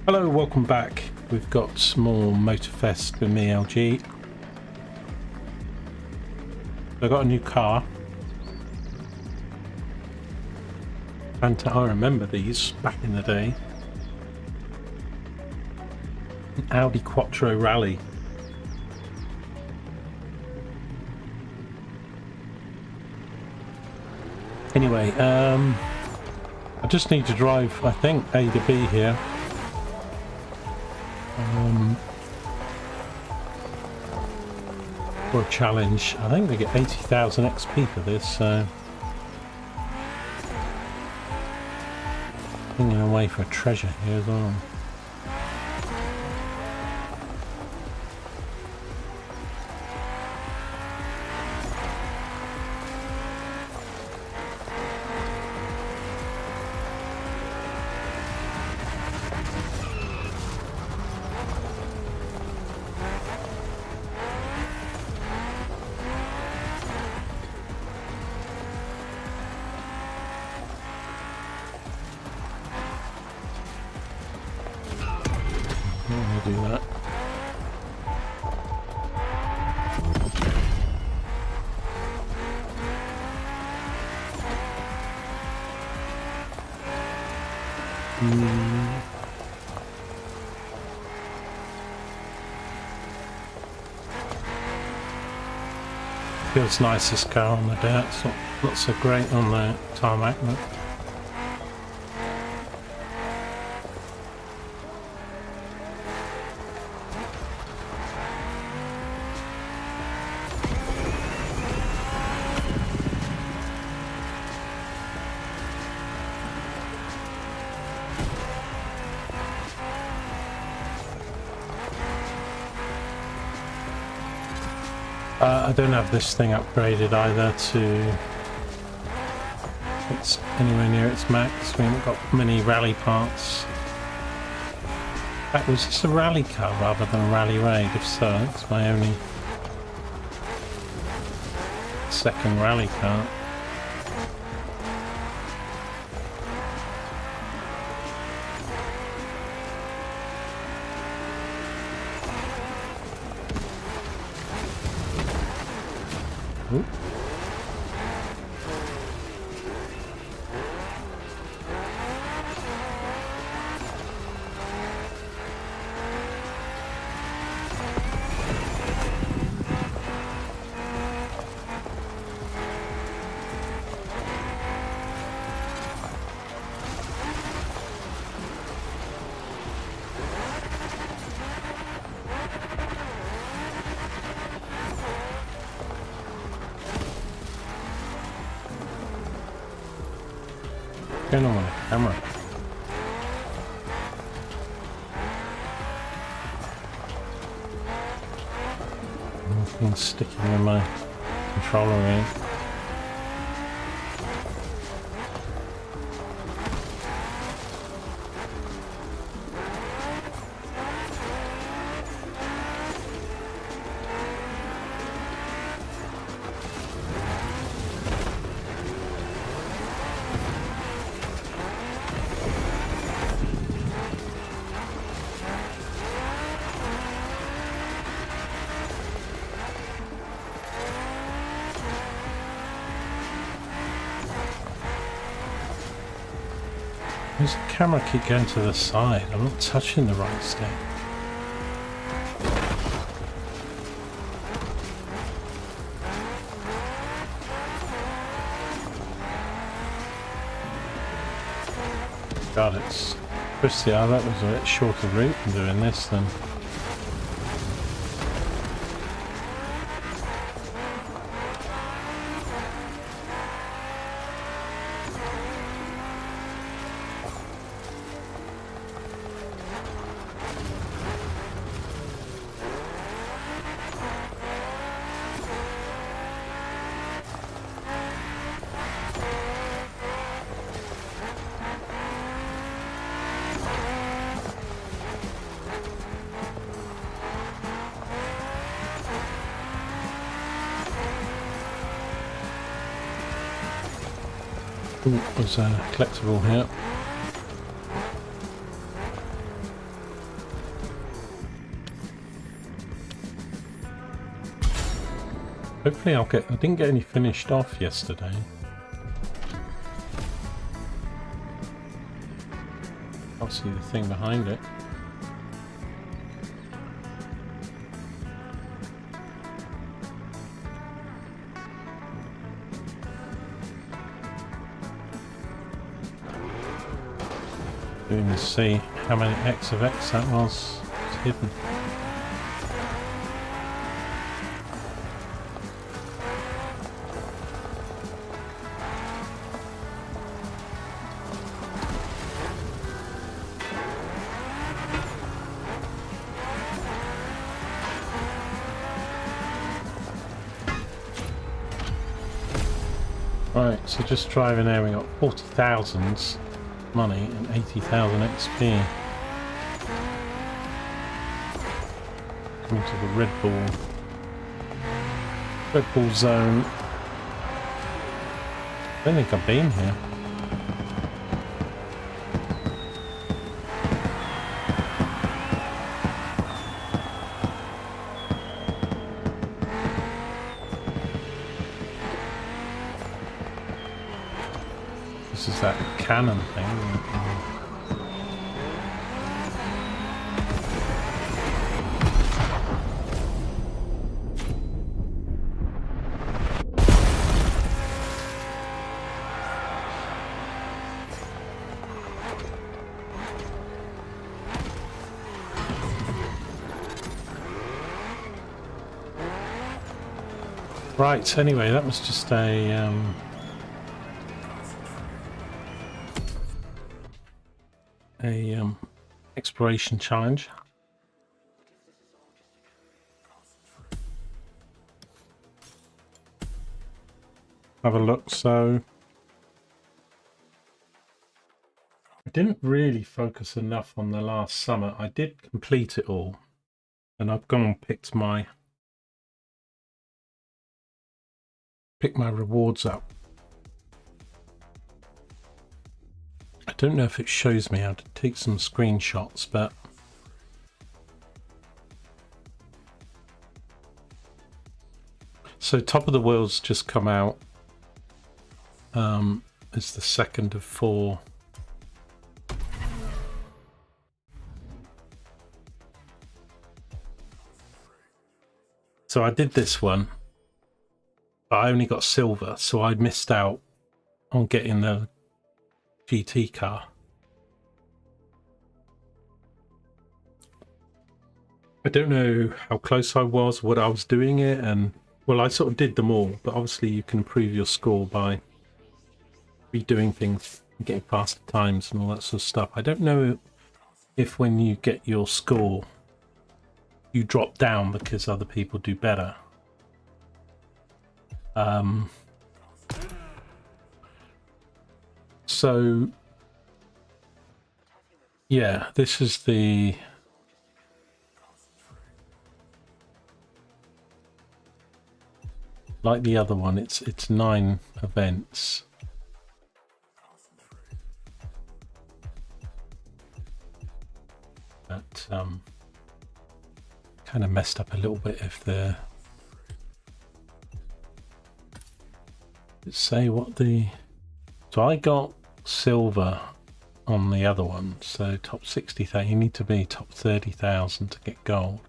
Hello, welcome back. We've got some more Motorfest with me, LG. I got a new car. And I remember these back in the day. An Audi Quattro Rally. Anyway, I just need to drive, I think, A to B here. For a challenge. I think they get 80,000 XP for this, so thinking away for a treasure here as well. Do that. Feels nice, this car on the dirt. It's not so great on the tarmac, but I don't have this thing upgraded either to it's anywhere near its max. We haven't got many rally parts. Was this a rally car rather than a rally raid? If so, it's my only second rally car. Ooh. What's going on with the camera? Nothing's sticking in my controller here. Why does the camera keep going to the side? I'm not touching the right stick. God, it's twisty. Oh, that was a bit shorter route than doing this then. Ooh, there's a collectible here. Hopefully I didn't get any finished off yesterday. I'll see the thing behind it. Doing to see how many X of X that was. It's hidden. Right, so just driving there, we got 40,000 money and 80,000 XP. Coming to the Red Bull zone. I don't think I've been here. This is that cannon thing. Right, anyway, that was just a exploration challenge. Have a look. So I didn't really focus enough on the last summit. I did complete it all, and I've gone and picked my rewards up. I don't know if it shows me how to take some screenshots, but so Top of the World's just come out. It's the second of 4. So I did this one, but I only got silver, so I missed out on getting the GT car. I don't know how close I was, what I was doing it, and well, I sort of did them all, but obviously you can improve your score by redoing things, getting faster times and all that sort of stuff. I don't know if when you get your score you drop down because other people do better. So yeah, this is the like the other one, it's 9 events. But kind of messed up a little bit if the say what the so I got silver on the other one, so top 60,000. You need to be top 30,000 to get gold.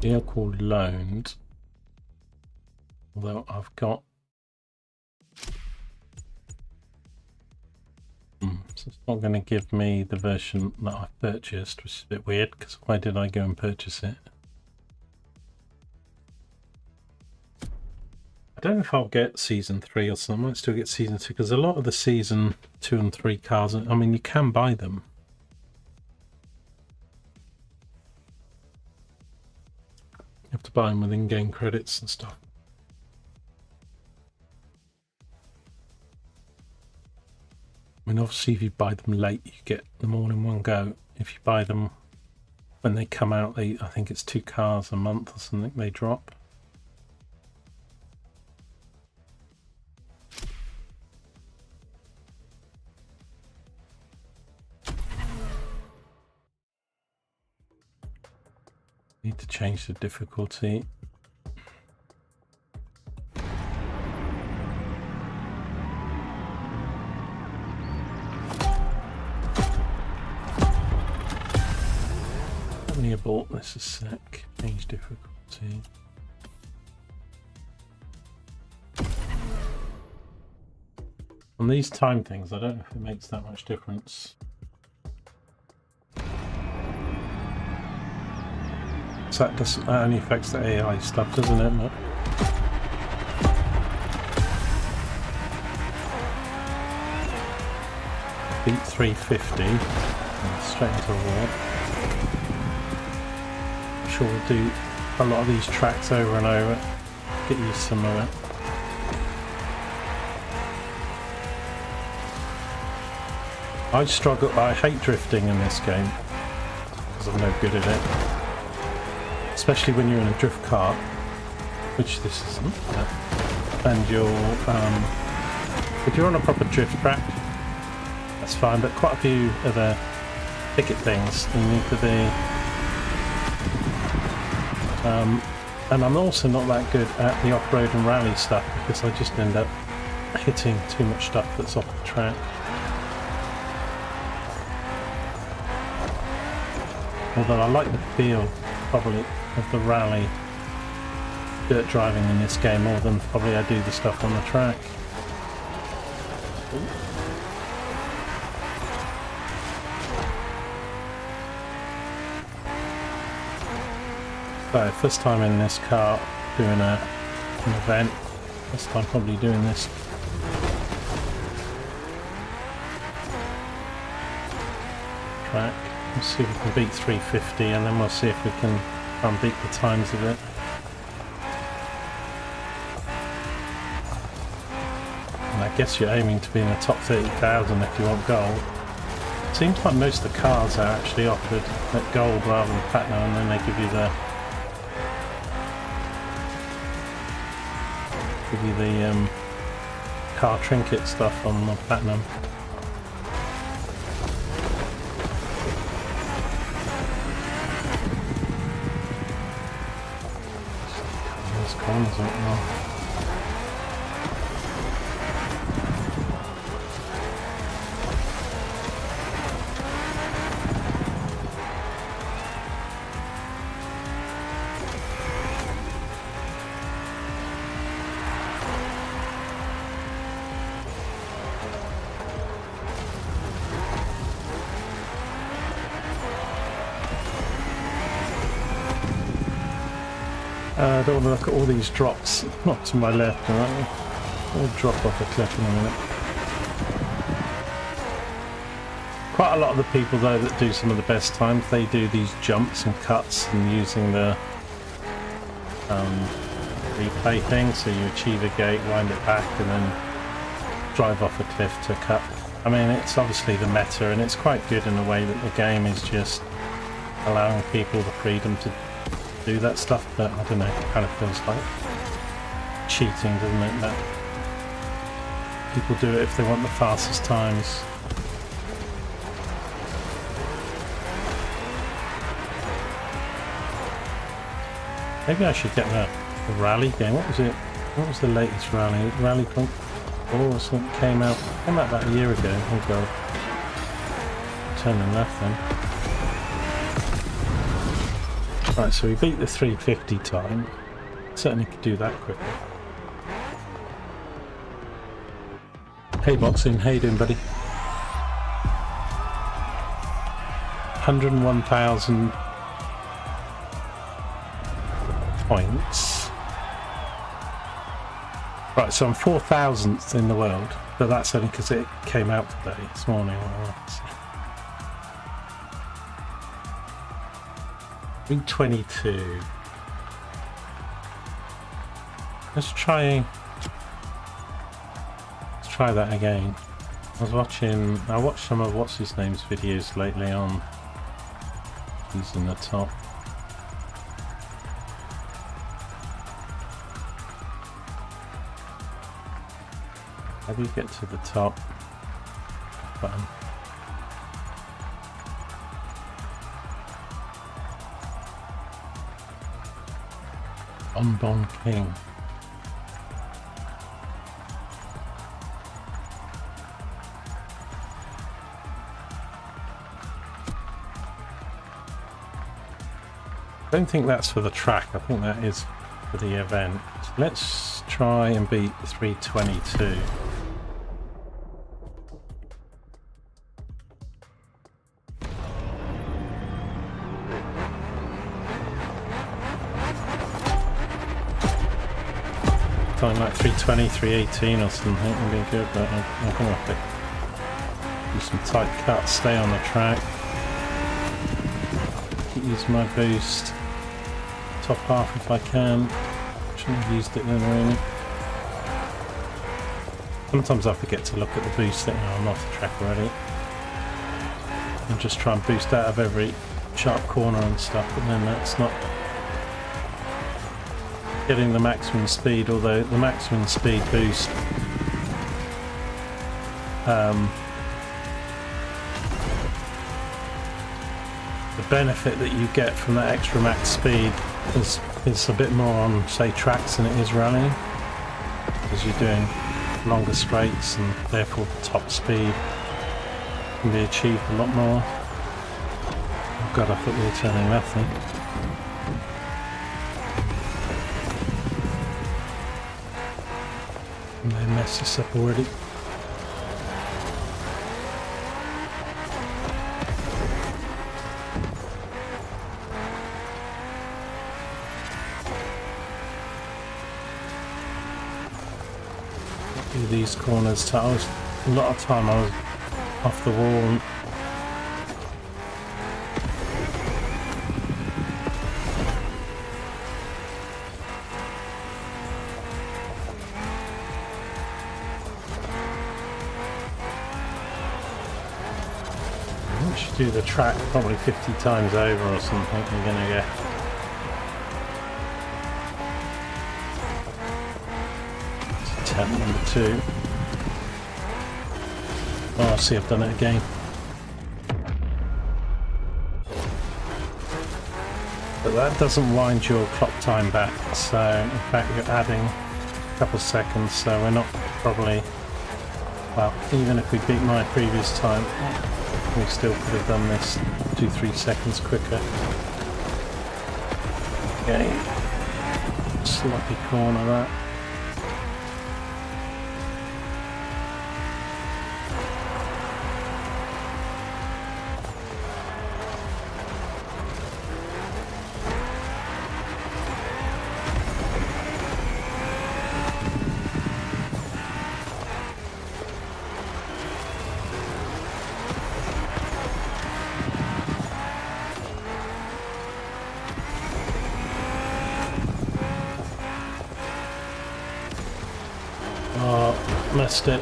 Vehicle loaned, although I've got so it's not going to give me the version that I've purchased, which is a bit weird because why did I go and purchase it? I don't know if I'll get season 3 or something. I might still get season 2 because a lot of the season 2 and 3 cars, I mean, you can buy them. You have to buy them with in-game credits and stuff. I mean, obviously, if you buy them late, you get them all in one go. If you buy them when they come out, I think it's 2 cars a month or something they drop. Need to change the difficulty. Let me abort this a sec. Change difficulty. On these time things, I don't know if it makes that much difference. So that only affects the AI stuff, doesn't it? But beat 350 and straight into a wall. I'm sure we'll do a lot of these tracks over and over. Get used to some of it. I hate drifting in this game because I'm no good at it. Especially when you're in a drift kart, which this isn't, and if you're on a proper drift track, that's fine, but quite a few of the ticket things you need to be, and I'm also not that good at the off-road and rally stuff because I just end up hitting too much stuff that's off the track. Although I like the feel, probably, of the rally dirt driving in this game more than probably I do the stuff on the track. So first time in this car doing an event, first time probably doing this. Track. Let's see if we can beat 350 and then we'll see if we can try and beat the times of it. And I guess you're aiming to be in the top 30,000 if you want gold. Seems like most of the cars are actually offered at gold rather than platinum, and then they give you the car trinket stuff on the platinum. Corners right now. I don't want to look at all these drops, not to my left and right. I'll drop off a cliff in a minute. Quite a lot of the people though that do some of the best times, they do these jumps and cuts and using the replay thing, so you achieve a gate, wind it back and then drive off a cliff to cut. I mean, it's obviously the meta and it's quite good in a way that the game is just allowing people the freedom to do that stuff, but I don't know, it kind of feels like cheating, doesn't it, that people do it if they want the fastest times. Maybe I should get the rally game. What was it? What was the latest rally? Rally Point 4 or something came out about a year ago. Oh god. Turning left then. Right, so we beat the 350 time. Certainly could do that quicker. Hey Boxing, how you doing, buddy? 101,000 points. Right, so I'm 4,000th in the world, but that's only because it came out today, this morning. Week 22. Let's try that again. I watched some of what's his name's videos lately on using the top. How do you get to the top button? Bonbon King. I don't think that's for the track, I think that is for the event. Let's try and beat 322. Something like 320, 318 or something would be good, but I'm going to have to do some tight cuts, stay on the track. Keep using my boost. Top half if I can. Shouldn't have used it then really. Sometimes I forget to look at the boost thing. I'm off the track already. And just try and boost out of every sharp corner and stuff, but then that's not getting the maximum speed, although the maximum speed boost the benefit that you get from that extra max speed is a bit more on, say, tracks than it is rallying, because you're doing longer straights and therefore the top speed can be achieved a lot more. Oh god, I thought we were turning left then. And they messed this up already. These corners, a lot of time I was off the wall and once you do the track probably 50 times over or something, you're gonna get attempt number 2. Oh, I see, I've done it again. But that doesn't wind your clock time back, so in fact you're adding a couple seconds, so we're not probably, well, even if we beat my previous time, we still could have done this 2-3 seconds quicker. Okay, sloppy corner that. Oh, missed it.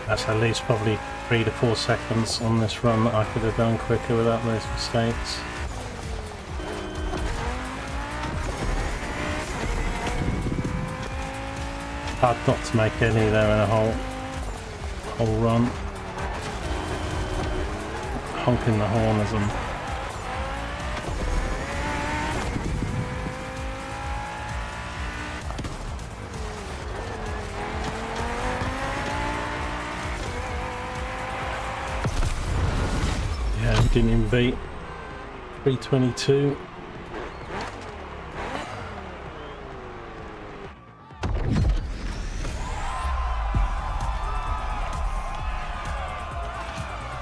That's at least probably 3 to 4 seconds on this run that I could have done quicker without those mistakes. Hard not to make any there in a whole run. Honking the horn as I'm didn't even beat 322.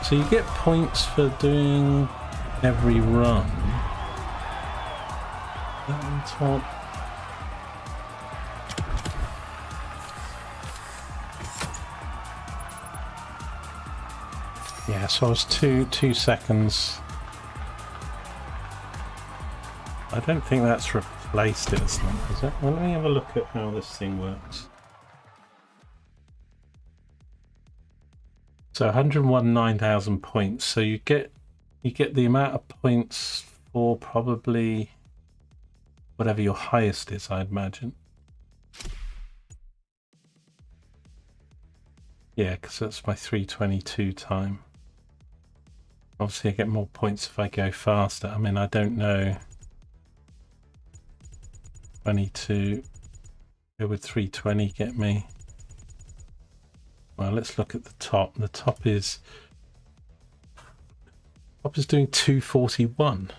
So you get points for doing every run. That on top. Yeah, so I was two seconds. I don't think that's placed it or something, is it? Well, let me have a look at how this thing works. So 109,000 points. So you get the amount of points for probably whatever your highest is, I'd imagine. Yeah, because that's my 322 time. Obviously I get more points if I go faster. I mean, I don't know. 22, go with 320 get me. Well, let's look at the top. The top is doing 241.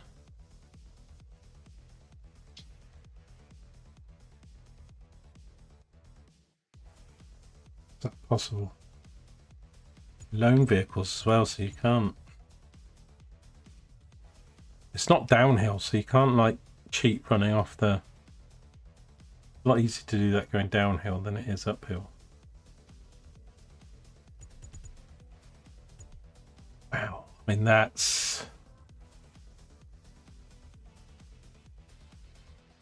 Is that possible? Loan vehicles as well, so you can't. It's not downhill, so you can't like cheat running off the. A lot easier to do that going downhill than it is uphill. Wow, I mean that's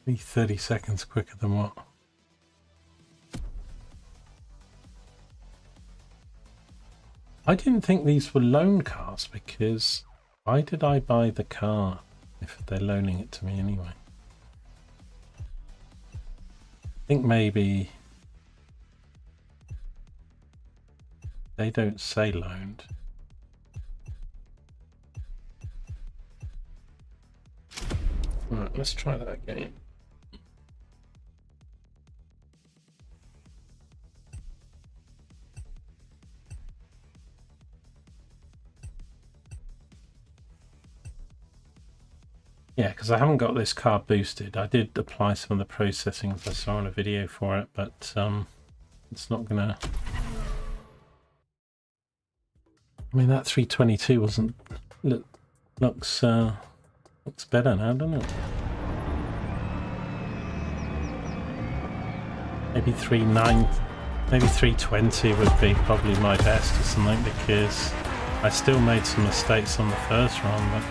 30 seconds quicker than what? I didn't think these were loan cars, because why did I buy the car if they're loaning it to me anyway? I think maybe they don't say loaned. Right, let's try that again. Yeah, because I haven't got this car boosted. I did apply some of the processing as I saw in a video for it, but it's not gonna. I mean, that 322 wasn't looks better now, doesn't it? Maybe 320 would be probably my best or something, because I still made some mistakes on the first run, but.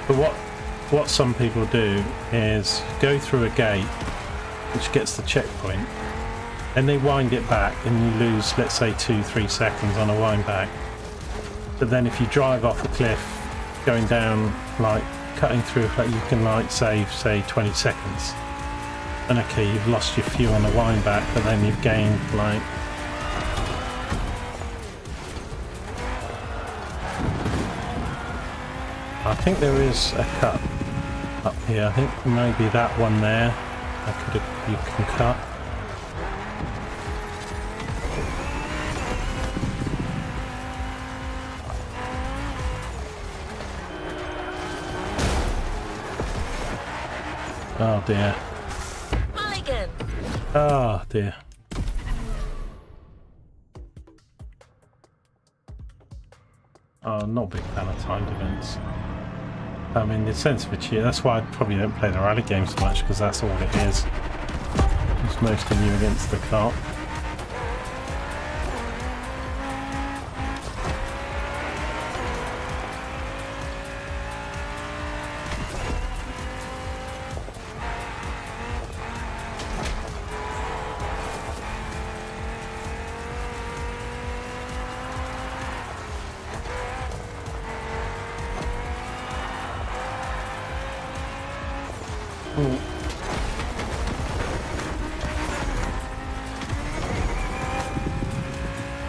But what some people do is go through a gate which gets the checkpoint, and they wind it back, and you lose, let's say, 2-3 seconds on a wind back. But then if you drive off a cliff going down, like cutting through, like, you can like save, say, 20 seconds. And okay, you've lost your fuel on the wind back, but then you've gained like. I think there is a cut up here. I think maybe that one there. You can cut. Oh dear. Mulligan. Oh dear. Oh, not a big fan of timed events. I mean, the sense of achievement, that's why I probably don't play the rally games so much, because that's all it is. It's mostly you against the cart.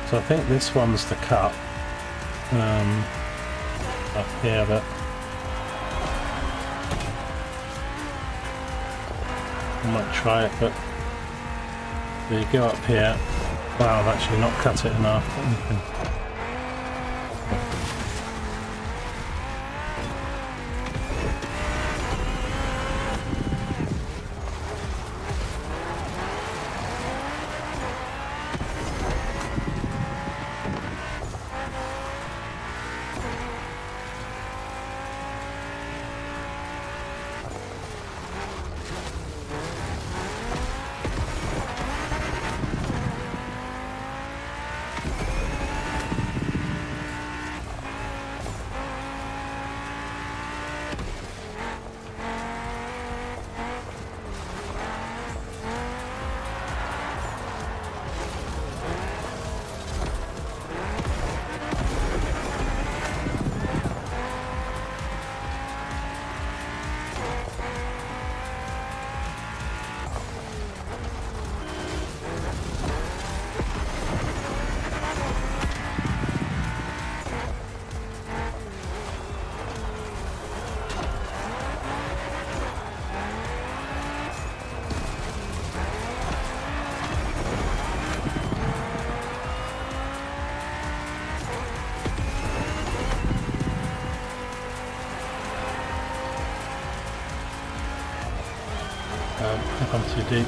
So I think this one's the cut up here, but I might try it. But you go up here. Wow, I've actually not cut it enough. If I'm too deep.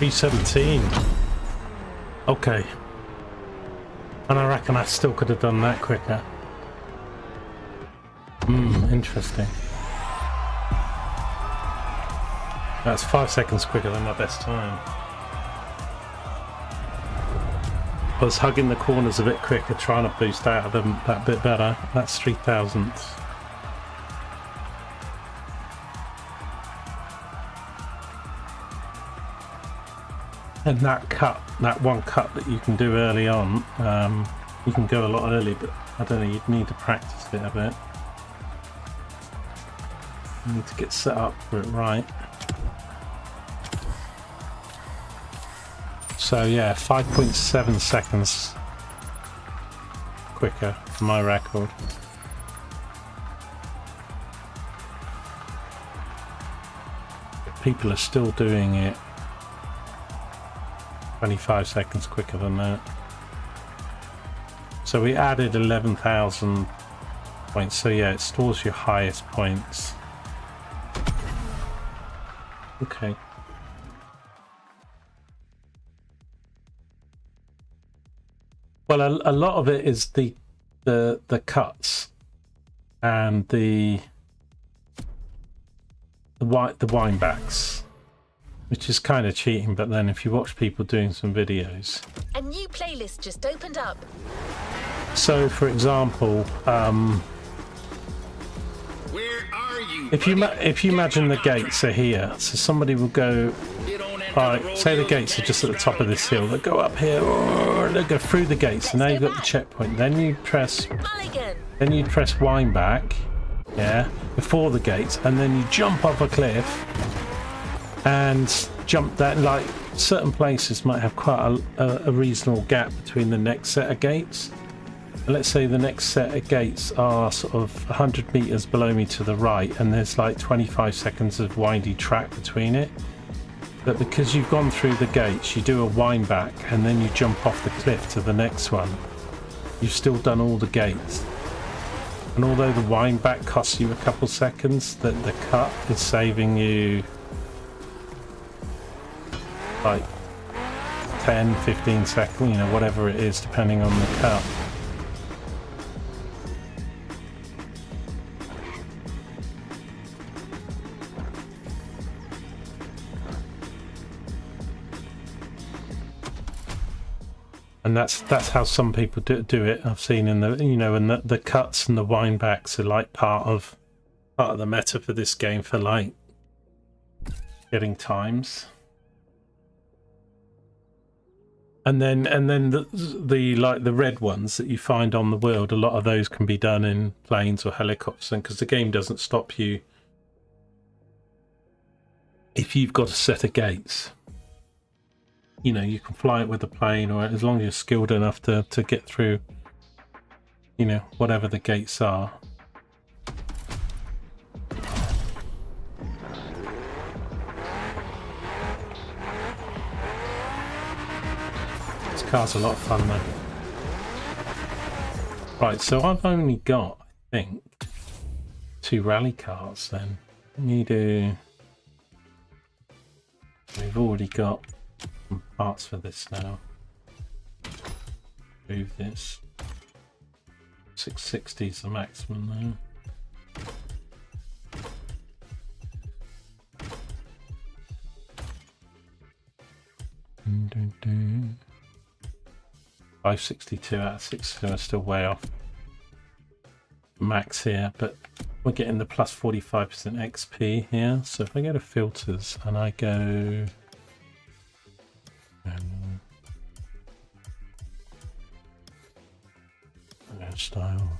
P17. Okay. And I reckon I still could have done that quicker. Interesting. That's 5 seconds quicker than my best time. I was hugging the corners a bit quicker, trying to boost out of them that bit better. That's 3,000ths. And that one cut that you can do early on, you can go a lot early, but I don't know, you'd need to practice it a bit. You need to get set up for it right. So yeah, 5.7 seconds quicker for my record. People are still doing it 25 seconds quicker than that. So we added 11,000 points. So yeah, it stores your highest points. Okay. Well, a lot of it is the cuts and the winebacks, which is kind of cheating. But then if you watch people doing some videos, A new playlist just opened up. So, for example, Where are you? if you imagine the gates are here, so somebody will go. Right, say the gates are just at the top of this hill. They'll go up here, or they'll go through the gates, and now you've got the checkpoint. Then you press wind back, yeah, before the gates, and then you jump off a cliff and jump that. Like certain places might have quite a reasonable gap between the next set of gates. And let's say the next set of gates are sort of 100 meters below me to the right, and there's like 25 seconds of windy track between it. But because you've gone through the gates, you do a wind back and then you jump off the cliff to the next one. You've still done all the gates. And although the wind back costs you a couple seconds, the cut is saving you like 10, 15 seconds, you know, whatever it is, depending on the cut. And that's how some people do it. I've seen in the, you know, and the cuts and the wind backs are like part of the meta for this game for like getting times. And then the like the red ones that you find on the world, a lot of those can be done in planes or helicopters, and because the game doesn't stop you if you've got a set of gates. You know, you can fly it with a plane, or as long as you're skilled enough to get through, you know, whatever the gates are. This car's a lot of fun though. Right, so I've only got, I think, 2 rally cars then. We've already got parts for this now. Move this. 660 is the maximum now. 562 out of 6, so we're still way off max here, but we're getting the plus 45% XP here. So if I go to filters and I go style,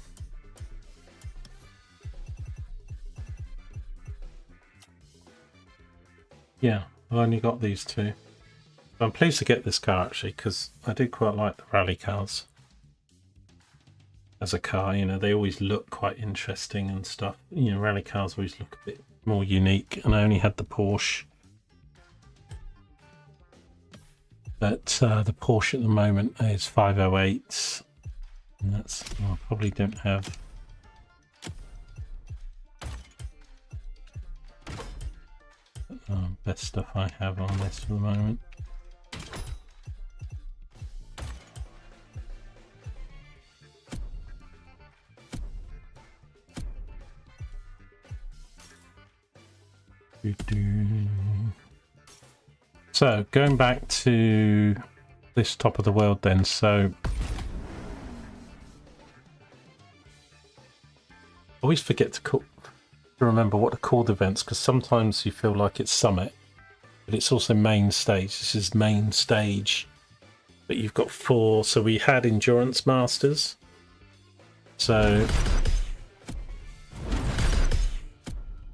yeah, I've only got these two. I'm pleased to get this car actually, because I do quite like the rally cars as a car. You know, they always look quite interesting and stuff. You know, rally cars always look a bit more unique, and I only had the Porsche. But the Porsche at the moment is 508s, and that's, well, I probably don't have best stuff I have on this for the moment. So going back to this top of the world then, so I always forget to remember what to call the events, because sometimes you feel like it's summit, but it's also main stage. This is main stage, but you've got 4. So we had endurance masters, so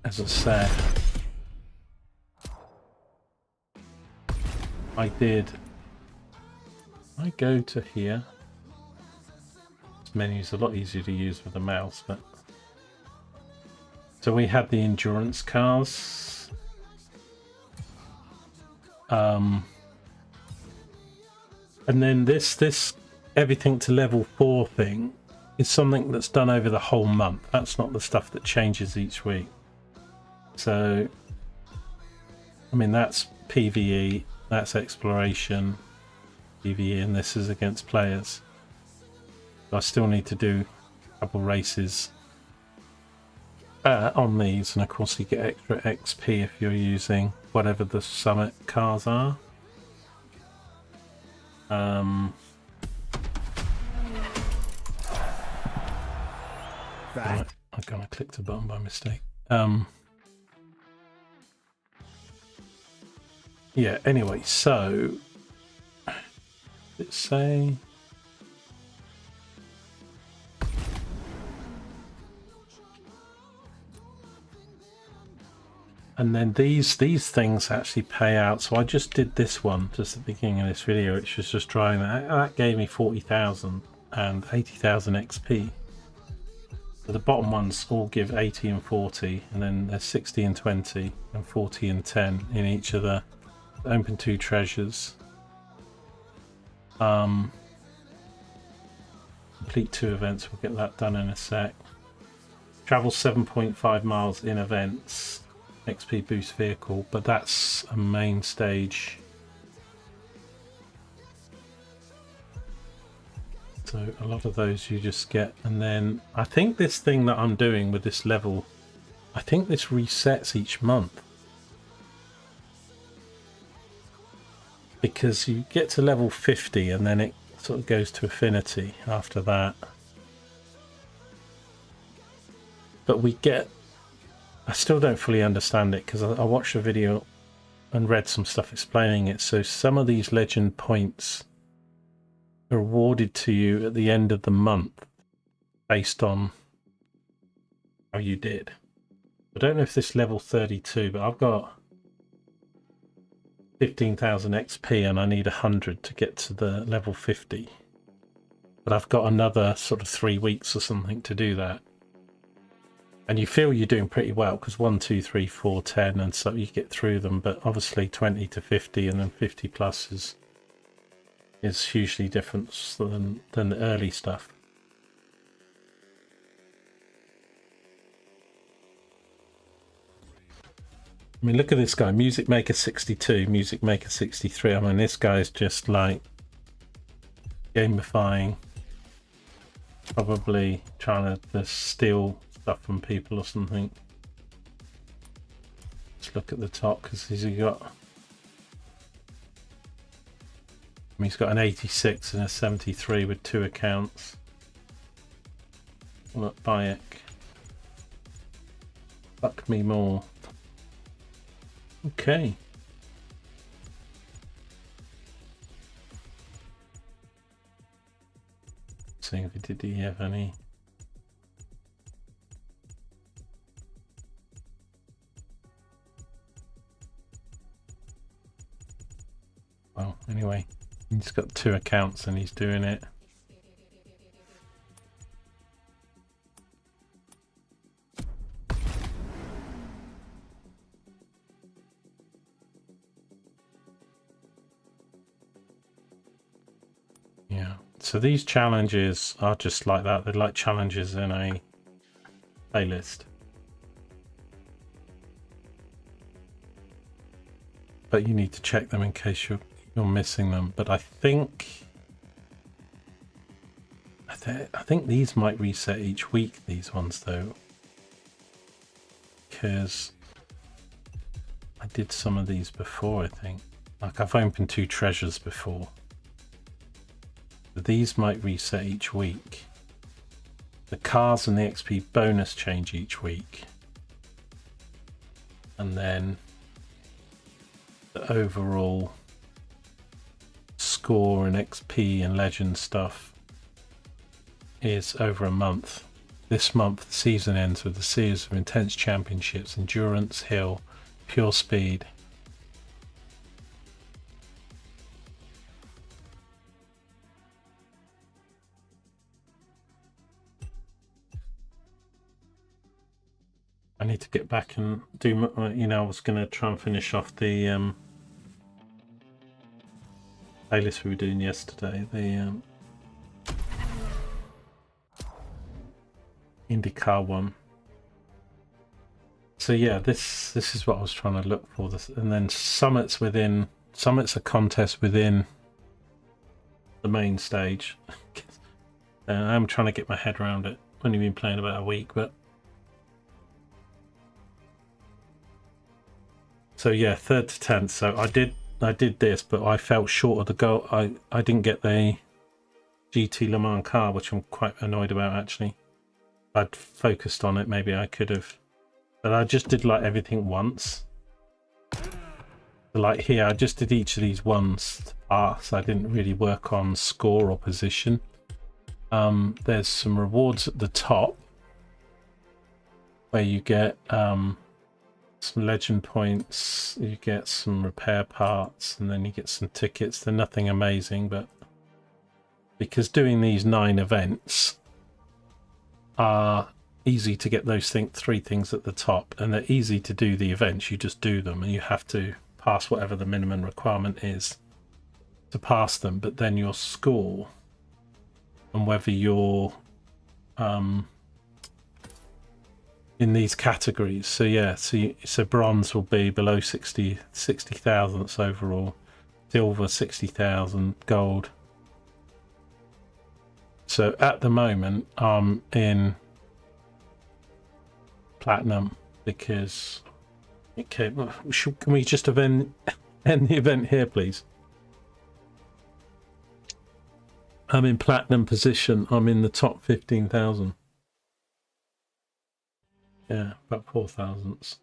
as I said, I go to here. This menu's a lot easier to use with the mouse, but so we had the endurance cars. And then this everything to level 4 thing is something that's done over the whole month. That's not the stuff that changes each week. So I mean, that's PVE, that's exploration, PVE, and this is against players. I still need to do a couple races on these, and of course you get extra XP if you're using whatever the summit cars are. I'm gonna click the button by mistake. Yeah, anyway, so let's say and then these things actually pay out. So I just did this one just at the beginning of this video, which was just trying that gave me 40,000 and 80,000 XP. So the bottom ones all give 80 and 40, and then there's 60 and 20 and 40 and 10 in each of the open 2 treasures. Complete 2 events, we'll get that done in a sec. Travel 7.5 miles in events, XP boost vehicle, but that's a main stage. So a lot of those you just get, and then I think this thing that I'm doing with this level, I think this resets each month. Because you get to level 50 and then it sort of goes to affinity after that. But we get, I still don't fully understand it, because I watched a video and read some stuff explaining it. So some of these legend points are awarded to you at the end of the month based on how you did. I don't know if this level 32, but I've got 15,000 XP and I need 100 to get to the level 50. But I've got another sort of 3 weeks or something to do that. And you feel you're doing pretty well, because 1, 2, 3, 4, 10, and so you get through them. But obviously 20 to 50 and then 50 plus is hugely different than the early stuff. I mean, look at this guy, Music Maker 62, Music Maker 63. I mean, this guy's just like gamifying, probably trying to steal stuff from people or something. Let's look at the top, because he's got He's got an 86 and a 73 with 2 accounts. Look, Bayek. Fuck me more. Okay. Seeing if did he have any. Well, anyway, he's got 2 accounts and he's doing it. Yeah, so these challenges are just like that. They're like challenges in a playlist. But you need to check them in case you're missing them. But I think these might reset each week, these ones though, because I did some of these before. I think, like, I've opened 2 treasures before. These might reset each week. The cars and the XP bonus change each week, and then the overall score and XP and legend stuff is over a month. This month the season ends with a series of intense championships: endurance, hill, pure speed. I need to get back and do, you know, I was going to try and finish off the playlist we were doing yesterday, the IndyCar one. So yeah, this is what I was trying to look for. This, and then summits are contests within the main stage. I'm trying to get my head around it. Only been playing about a week, but so yeah, 3rd to 10th. So I did this, but I fell short of the goal. I didn't get the GT Le Mans car, which I'm quite annoyed about actually. If I'd focused on it, maybe I could have. But I just did like everything once. So like here, I just did each of these ones to pass. I didn't really work on score or position. There's some rewards at the top where you get some legend points, you get some repair parts, and then you get some tickets. They're nothing amazing, but because doing these 9 events are easy to get those 3 things at the top, and they're easy to do the events, you just do them and you have to pass whatever the minimum requirement is to pass them. But then your score and whether you're in these categories, so yeah, so bronze will be below 60 thousandths overall, silver 60,000, gold. So at the moment I'm in platinum because okay, can we just end the event here please? I'm in platinum position. I'm in the top 15,000. Yeah, about 4 thousandths.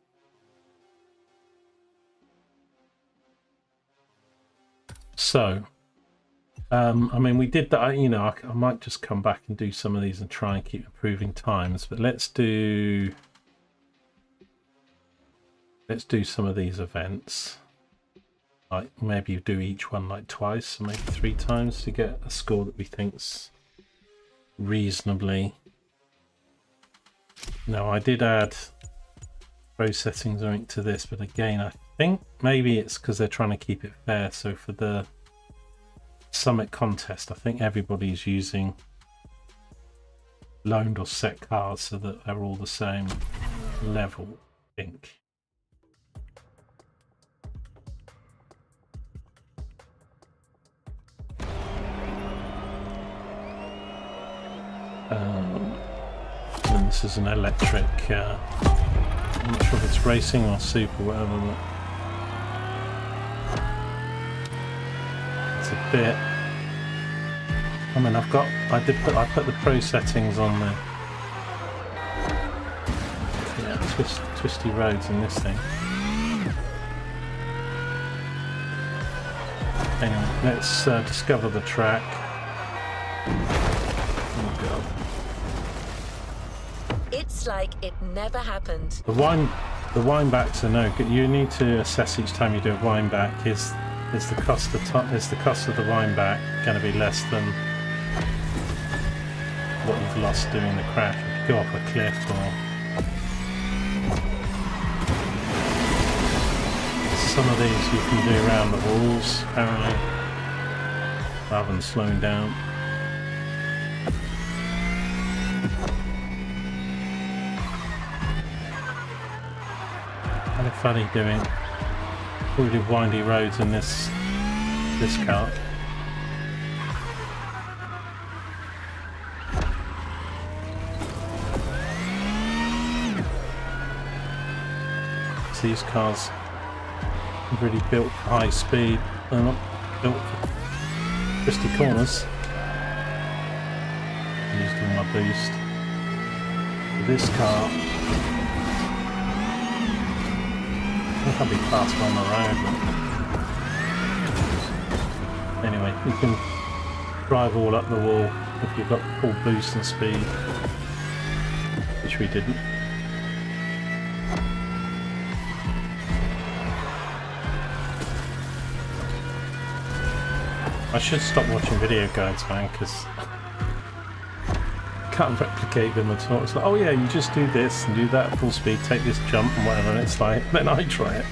So, I mean, we did that. You know, I might just come back and do some of these and try and keep improving times. But let's do some of these events. Like maybe do each one like twice, or maybe 3 times to get a score that we think's reasonably. No, I did add pro settings something to this, but again, I think maybe it's because they're trying to keep it fair. So for the summit contest, I think everybody's using loaned or set cars so that they're all the same level, I think. And this is an electric, I'm not sure if it's racing or super, whatever. But it's a bit. I mean, I put the pro settings on there. Yeah, twisty roads in this thing. Anyway, let's discover the track. Oh god. It's like it never happened. The wind backs are no good. You need to assess each time you do a wind back. Is the cost of the wind back going to be less than what you've lost doing the crash? If you go off a cliff or some of these you can do around the walls apparently, rather than slowing down. Kind of funny doing really windy roads in this car. So these cars are really built for high speed. They're not built for twisty corners. I used all my boost. For this car, I can't be faster on the road, but anyway, you can drive all up the wall if you've got full boost and speed, which we didn't. I should stop watching video guides, man, because I can't replicate them at all. It's like, oh yeah, you just do this and do that at full speed, take this jump and whatever, and it's like, then I try it.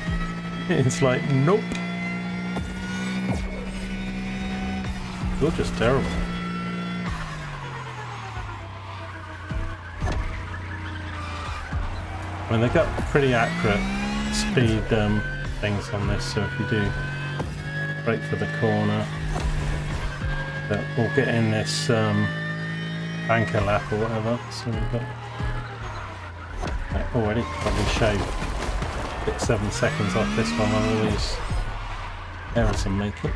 It's like, nope. You're just terrible. I mean, they've got pretty accurate speed things on this, so if you do brake for the corner, we'll get in this banker lap or whatever. So we've got already probably shaved 6-7 seconds off this one on all these errors I'm making.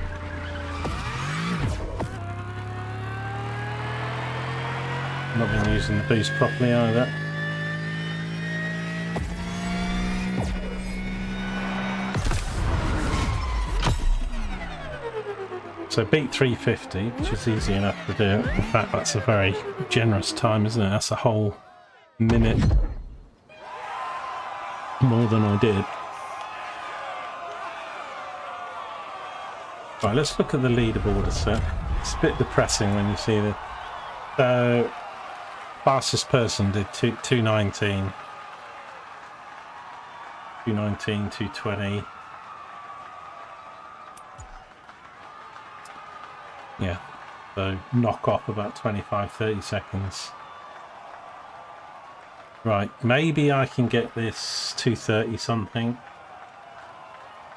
Not been using the boost properly either. So beat 350, which is easy enough to do. In fact, that's a very generous time, isn't it? That's a whole minute more than I did. Right, let's look at the leaderboard a sec. It's a bit depressing when you see the... So, fastest person did 219, 220. Yeah, so knock off about 25-30 seconds. Right, maybe I can get this 230 something.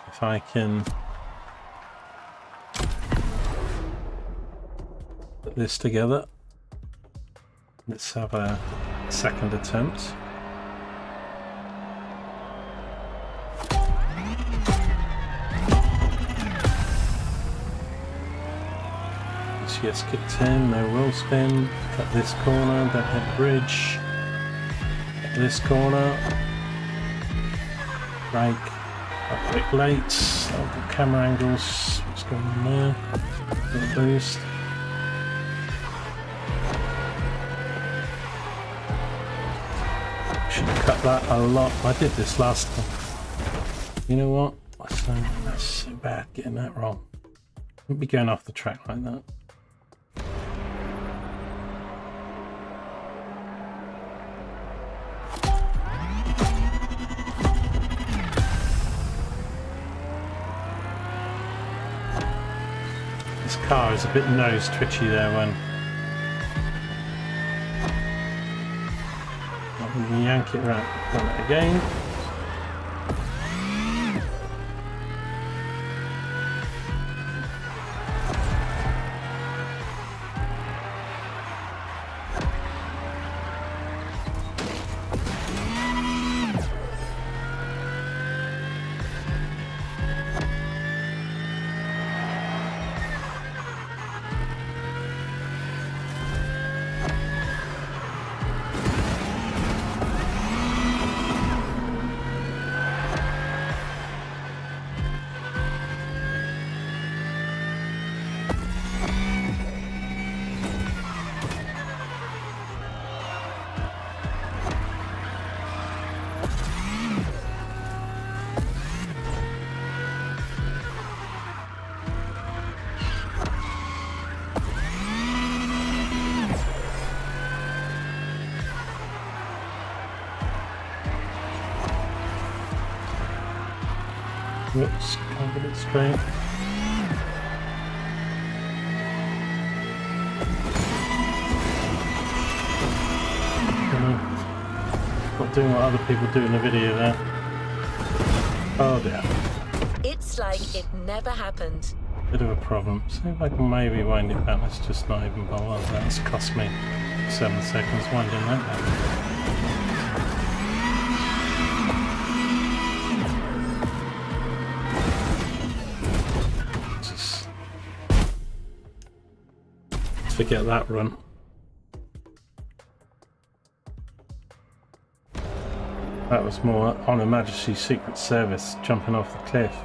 If I can put this together. Let's have a second attempt. Yes, kicked in, no roll spin, cut this corner, don't hit the bridge, hit this corner, brake, up brake late, good camera angles, what's going on there, little boost. Should have cut that a lot, I did this last time. You know what, that's so bad getting that wrong. Wouldn't be going off the track like that. Car is a bit nose twitchy there when you yank it around. Done it again. Whoops, can't get it straight. Not doing what other people do in the video there. Oh dear. It's like it never happened. Bit of a problem. See if I can maybe wind it back. Let's just not even bother. That's cost me 7 seconds winding that back. Forget that run. That was more on Her Majesty's Secret Service jumping off the cliff.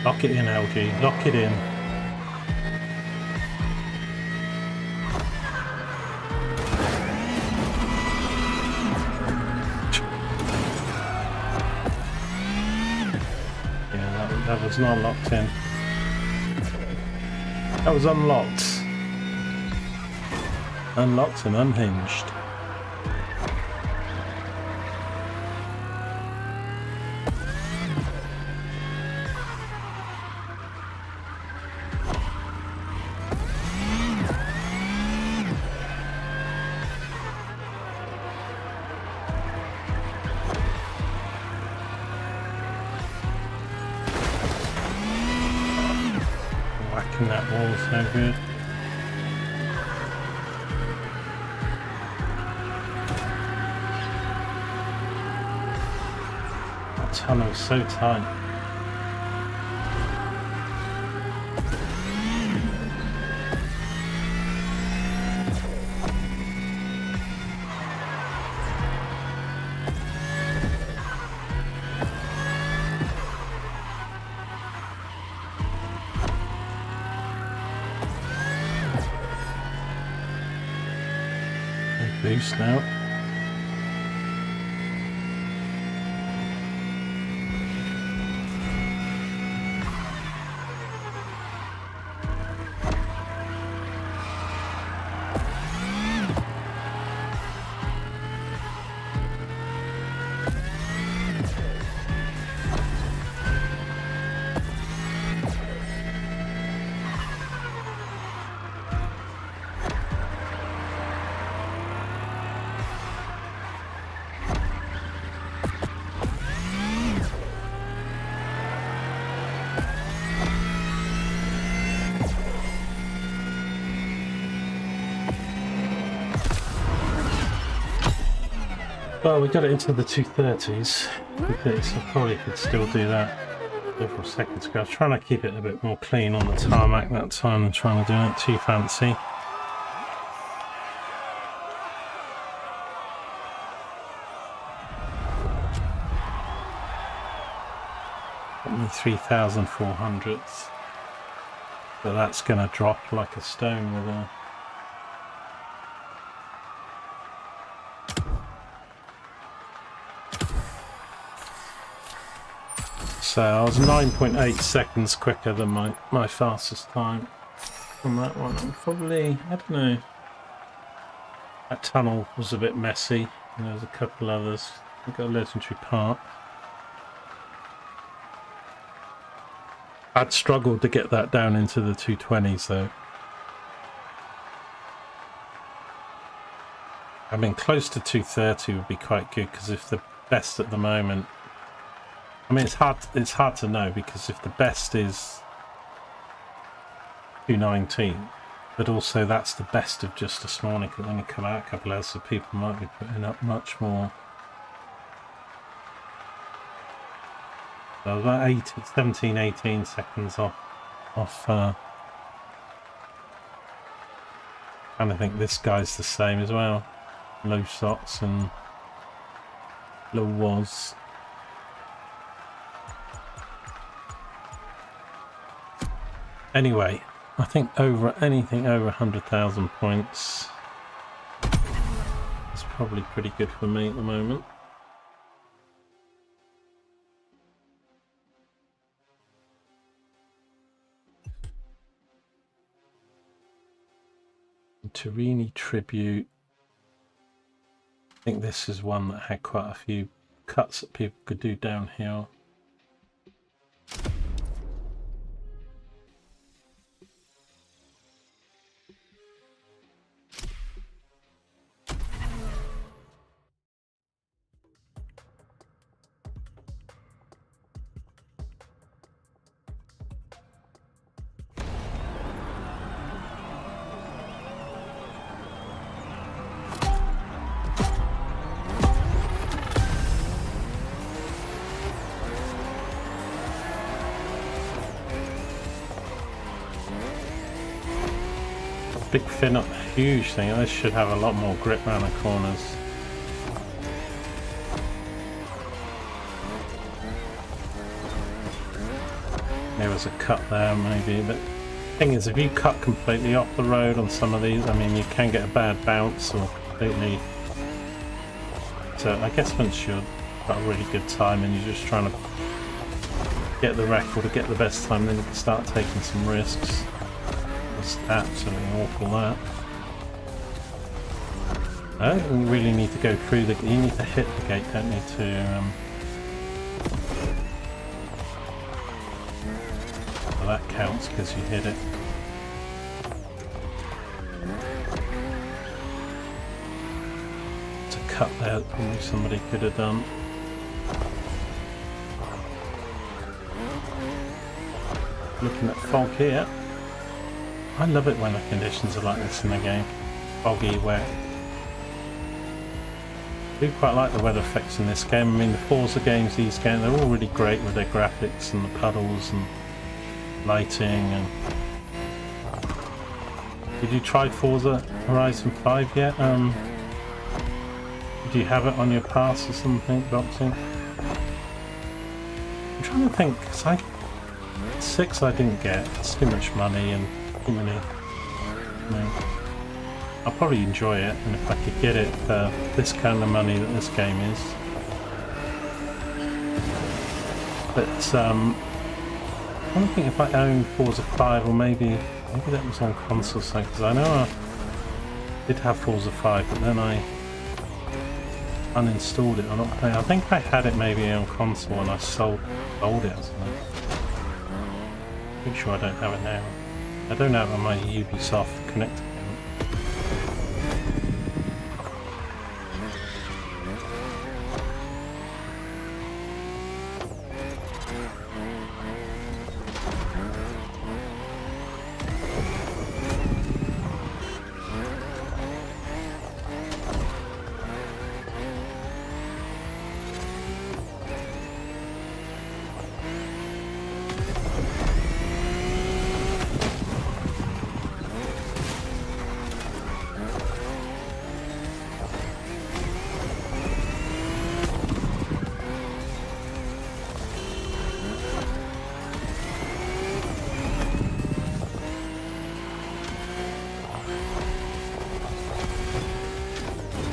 Lock it in, LG. Lock it in. Yeah, that was not locked in. That was unlocked. Unlocked and unhinged. Whacking that wall so good. That tunnel is so tight. Boost now. Well, we got it into the 230s. So probably could still do that several seconds ago. I was trying to keep it a bit more clean on the tarmac that time and trying to do it too fancy. Got me 3,400s. So that's going to drop like a stone with a... So I was 9.8 seconds quicker than my fastest time on that one. I'm probably, I don't know, that tunnel was a bit messy, and there's a couple others. We've got a legendary part. I'd struggled to get that down into the 220s though. I mean, close to 230 would be quite good, because if the best at the moment, I mean, it's hard to know, because if the best is 219, but also that's the best of just this morning, it can only come out a couple hours, so people might be putting up much more. So I was about 17, 18 seconds off. And I think this guy's the same as well. Low shots and There was. Anyway, I think anything over 100,000 points is probably pretty good for me at the moment. Torini Tribute. I think this is one that had quite a few cuts that people could do downhill. Big fin up, huge thing. This should have a lot more grip around the corners. There was a cut there maybe, but the thing is, if you cut completely off the road on some of these, I mean, you can get a bad bounce or completely. So I guess once you've got a really good time and you're just trying to get the record or get the best time, then you can start taking some risks. It's absolutely awful, that. I don't really need to go through the... You need to hit the gate, don't you, to... Well, that counts because you hit it. It's a cut there that probably somebody could have done. Looking at fog here. I love it when the conditions are like this in the game. Foggy, wet. I do quite like the weather effects in this game. I mean, the Forza games, these games, they're all really great with their graphics and the puddles and lighting. And did you try Forza Horizon 5 yet? Do you have it on your pass or something, Boxing? I'm trying to think, because 6 I didn't get. It's too much money and too many. I'll probably enjoy it, and if I could get it for this kind of money that this game is. But I don't think if I own Forza 5, or maybe that was on console, because I know I did have Forza 5, but then I uninstalled it or not playing. I think I had it maybe on console and I sold it or something. Pretty sure I don't have it now. I don't have it on my Ubisoft Connect account.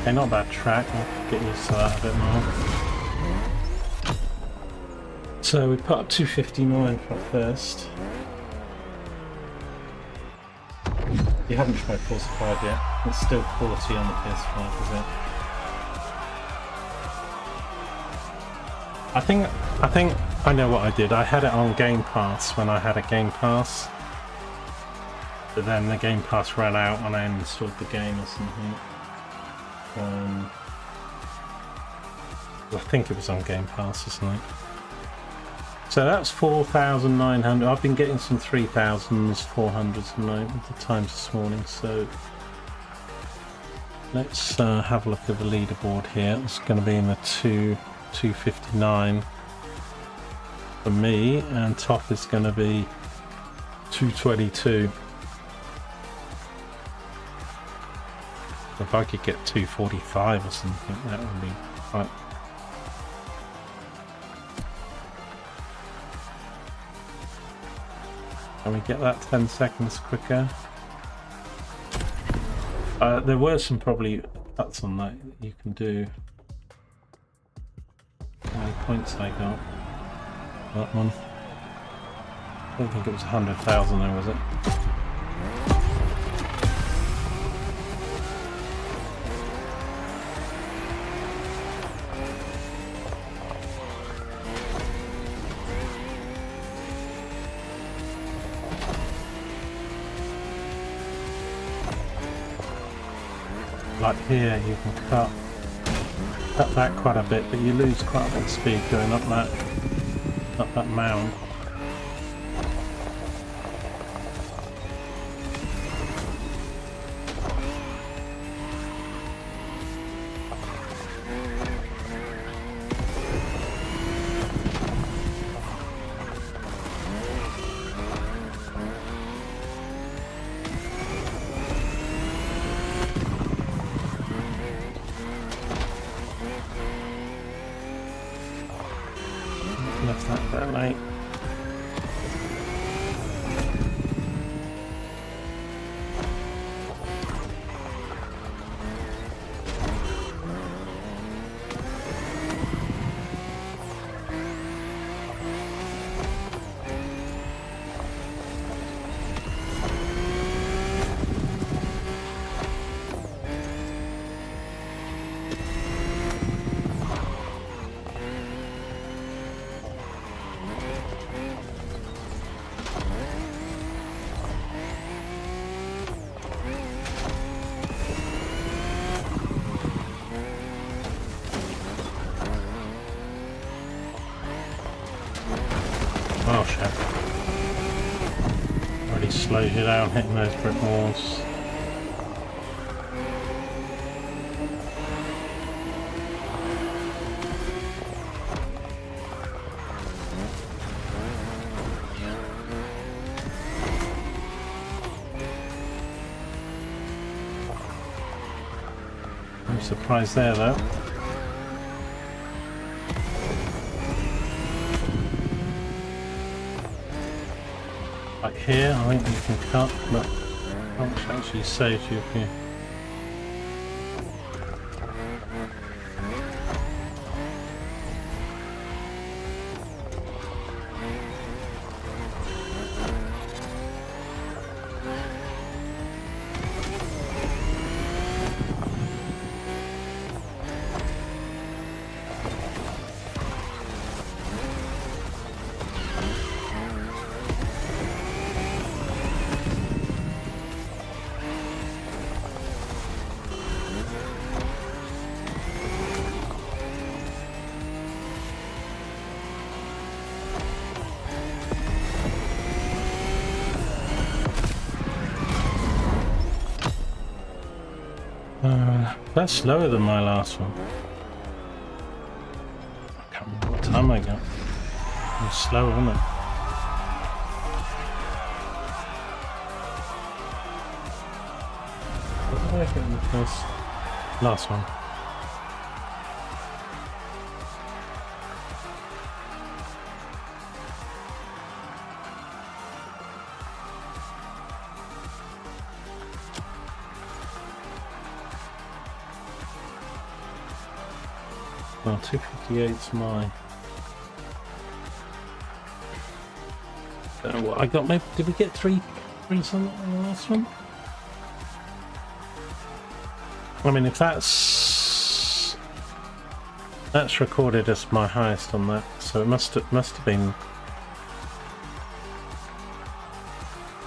Okay, not a bad track, I'll get used to that a bit more. So we put up 259 for first. You haven't tried Forza 5 yet, it's still 40 on the PS5, is it? I think I know what I did. I had it on Game Pass when I had a Game Pass. But then the Game Pass ran out and I uninstalled the game or something. I think it was on Game Pass or something. So that's 4,900. I've been getting some 3,000s, 400s at the times this morning. So let's have a look at the leaderboard here. It's going to be in the 259 for me, and top is going to be 222. If I could get 245 or something, that would be quite Can we get that 10 seconds quicker? There were some probably cuts on that you can do. How many points I got? That one. I don't think it was 100,000 though, was it? Like here, you can cut that quite a bit, but you lose quite a bit of speed going up that mound. Left that very late. Oh shit. Really slows you down hitting those brick walls. No surprise there though. Like here, I think you can cut, but how much actually saves you if you... That's slower than my last one. I can't remember what time I got. It was slower, wasn't it? What did I get in the first? Last one. Well, 258's my... Don't know what I got. Maybe did we get three something on the last one? I mean, if that's recorded as my highest on that, so it must have been.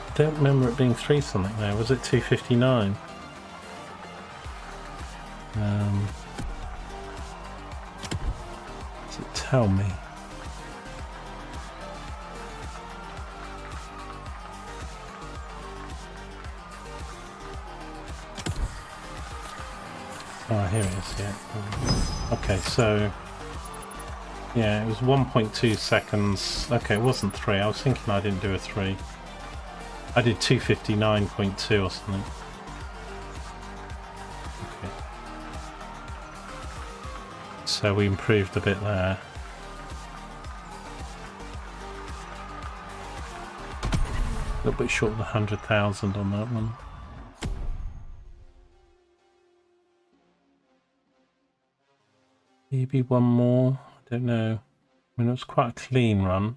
I don't remember it being 3 something there. Was it 259? Does it tell me? Oh, here it is, yeah. Okay, so... yeah, it was 1.2 seconds. Okay, it wasn't 3. I was thinking I didn't do a 3. I did 259.2 or something. Okay. So we improved a bit there. A little bit short of the 100,000 on that one. Maybe one more. I don't know. I mean, it was quite a clean run.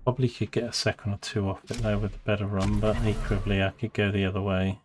Probably could get a second or two off it there with a better run, but equally I could go the other way.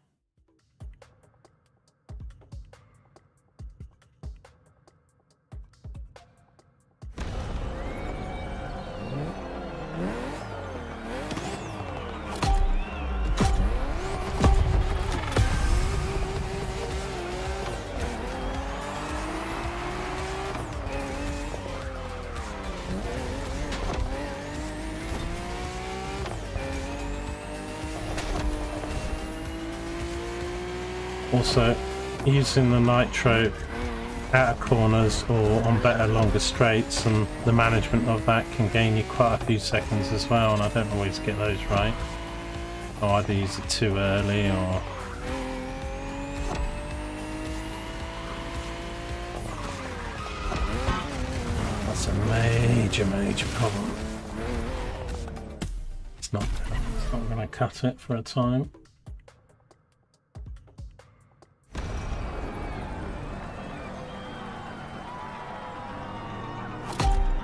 Also, using the nitro out of corners or on better longer straights, and the management of that can gain you quite a few seconds as well, and I don't always get those right. I either use it too early or... That's a major problem. It's not going to cut it for a time.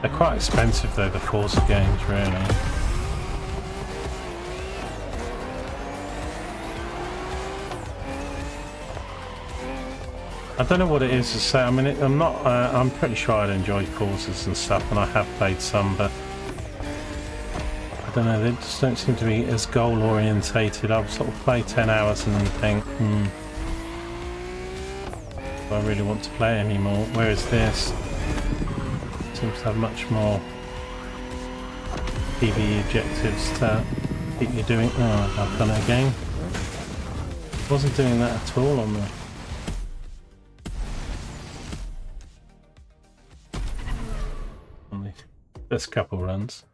They're quite expensive though, the Forza games, really. I don't know what it is to say. I mean, I'm pretty sure I'd enjoy Forzas and stuff, and I have played some, but I don't know. They just don't seem to be as goal orientated. I'll sort of play 10 hours and then think, do I really want to play anymore? Whereas this seems to have much more PVE objectives to keep you doing. Oh, I've done it again. Wasn't doing that at all on the first couple runs.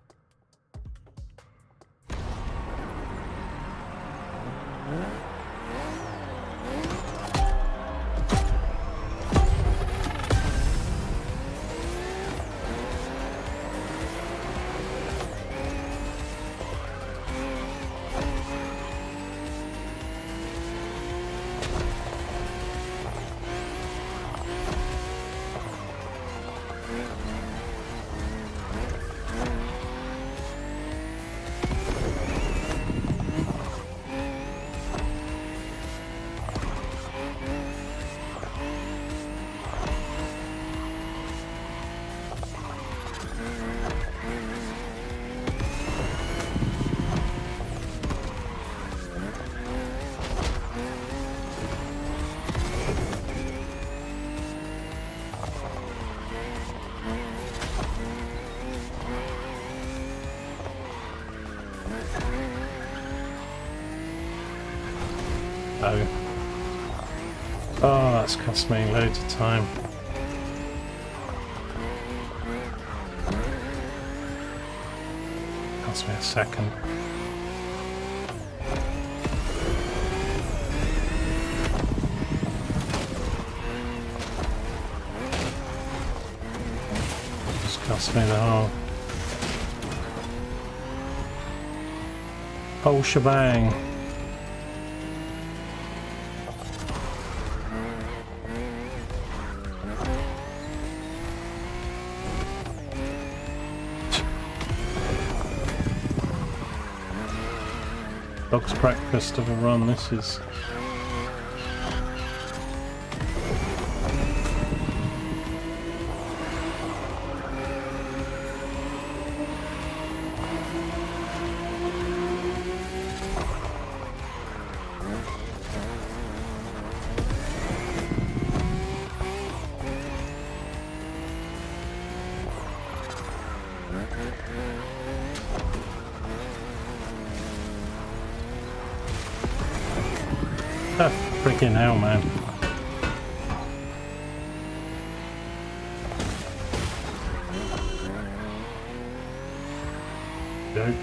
Oh, that's cost me loads of time. Cost me a second. Just cost me the whole shebang. Dog's breakfast of a run, this is. Freaking hell, man. Go.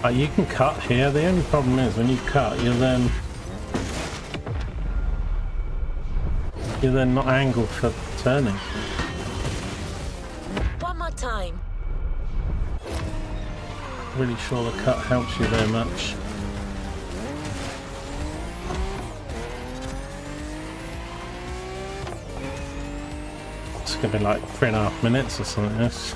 You can cut here. The only problem is when you cut, you're then not angled for turning. One more time. Really sure the cut helps you very much. It's gonna be like 3.5 minutes or something. This.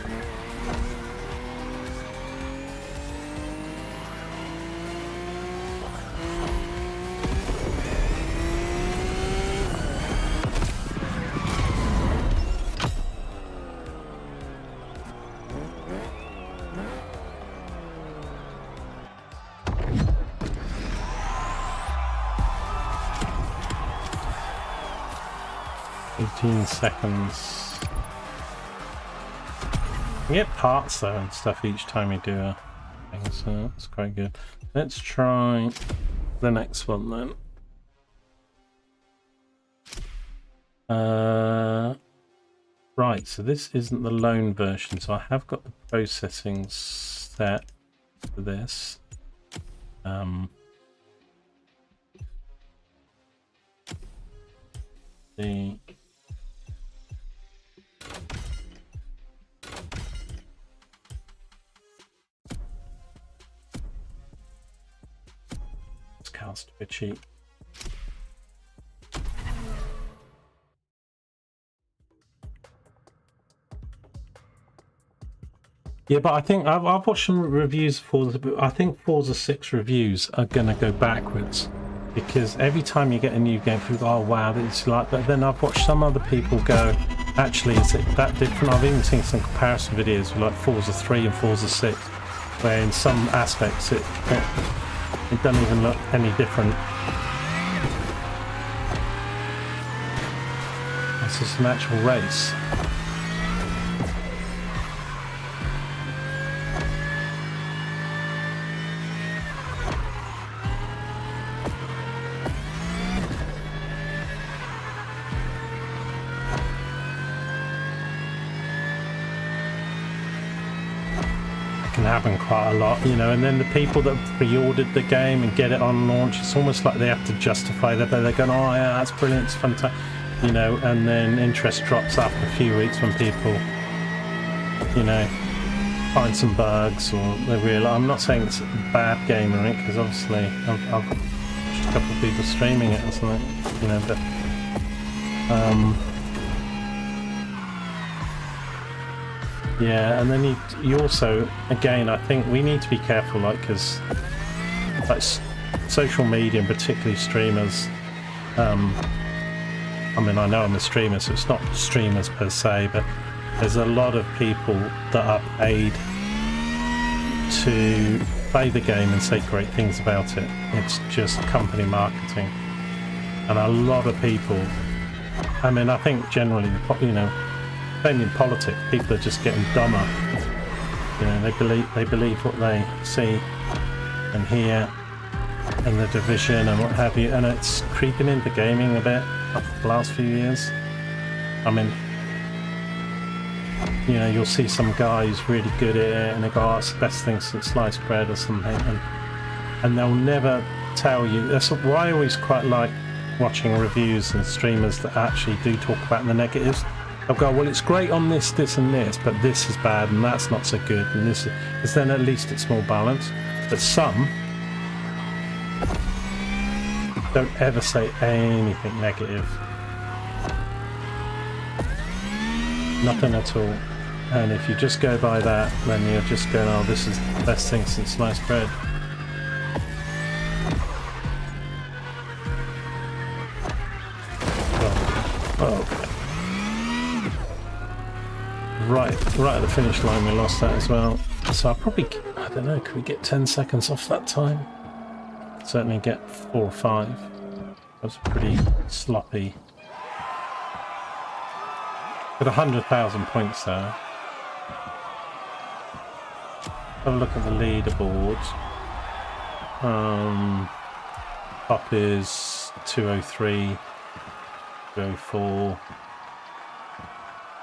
Seconds. You get parts though and stuff each time you do a thing, so that's quite good. Let's try the next one then. Right, so this isn't the lone version, so I have got the processing set for this. The cast a bit cheap. Yeah, but I think I've watched some reviews for I think Forza 6 reviews are gonna go backwards because every time you get a new game, people go, oh wow, it's like. But then I've watched some other people go, actually, is it that different? I've even seen some comparison videos with like Forza 3 and Forza 6, where in some aspects it doesn't even look any different. It's just an actual race. Can happen quite a lot, you know, and then the people that pre-ordered the game and get it on launch, it's almost like they have to justify that. They're going, oh yeah, that's brilliant, it's fantastic, you know, and then interest drops after a few weeks when people, you know, find some bugs or they realize. I'm not saying it's a bad game or anything, because obviously I've watched a couple of people streaming it or something, you know, but yeah, and then you also, again, I think we need to be careful, like, because like social media and particularly streamers, I mean, I know I'm a streamer, so it's not streamers per se, but there's a lot of people that are paid to play the game and say great things about it. It's just company marketing, and a lot of people, I mean, I think generally, you know, same in politics, people are just getting dumber. You know, they believe what they see and hear, and the division and what have you, and it's creeping into gaming a bit after the last few years. I mean, you know, you'll see some guy who's really good at it, and they go, "Oh, it's the best thing since sliced bread" or something, and they'll never tell you. That's why I always quite like watching reviews and streamers that actually do talk about the negatives. I'll go, well, it's great on this, this and this, but this is bad and that's not so good, and this is, because then at least it's more balanced. But some don't ever say anything negative. Nothing at all. And if you just go by that, then you're just going, oh, this is the best thing since sliced bread. Oh. Right at the finish line, we lost that as well. So I'll probably, I don't know, could we get 10 seconds off that time? Certainly get 4 or 5. That was pretty sloppy. Got 100,000 points there. Have a look at the leaderboard. Top is 203, 204.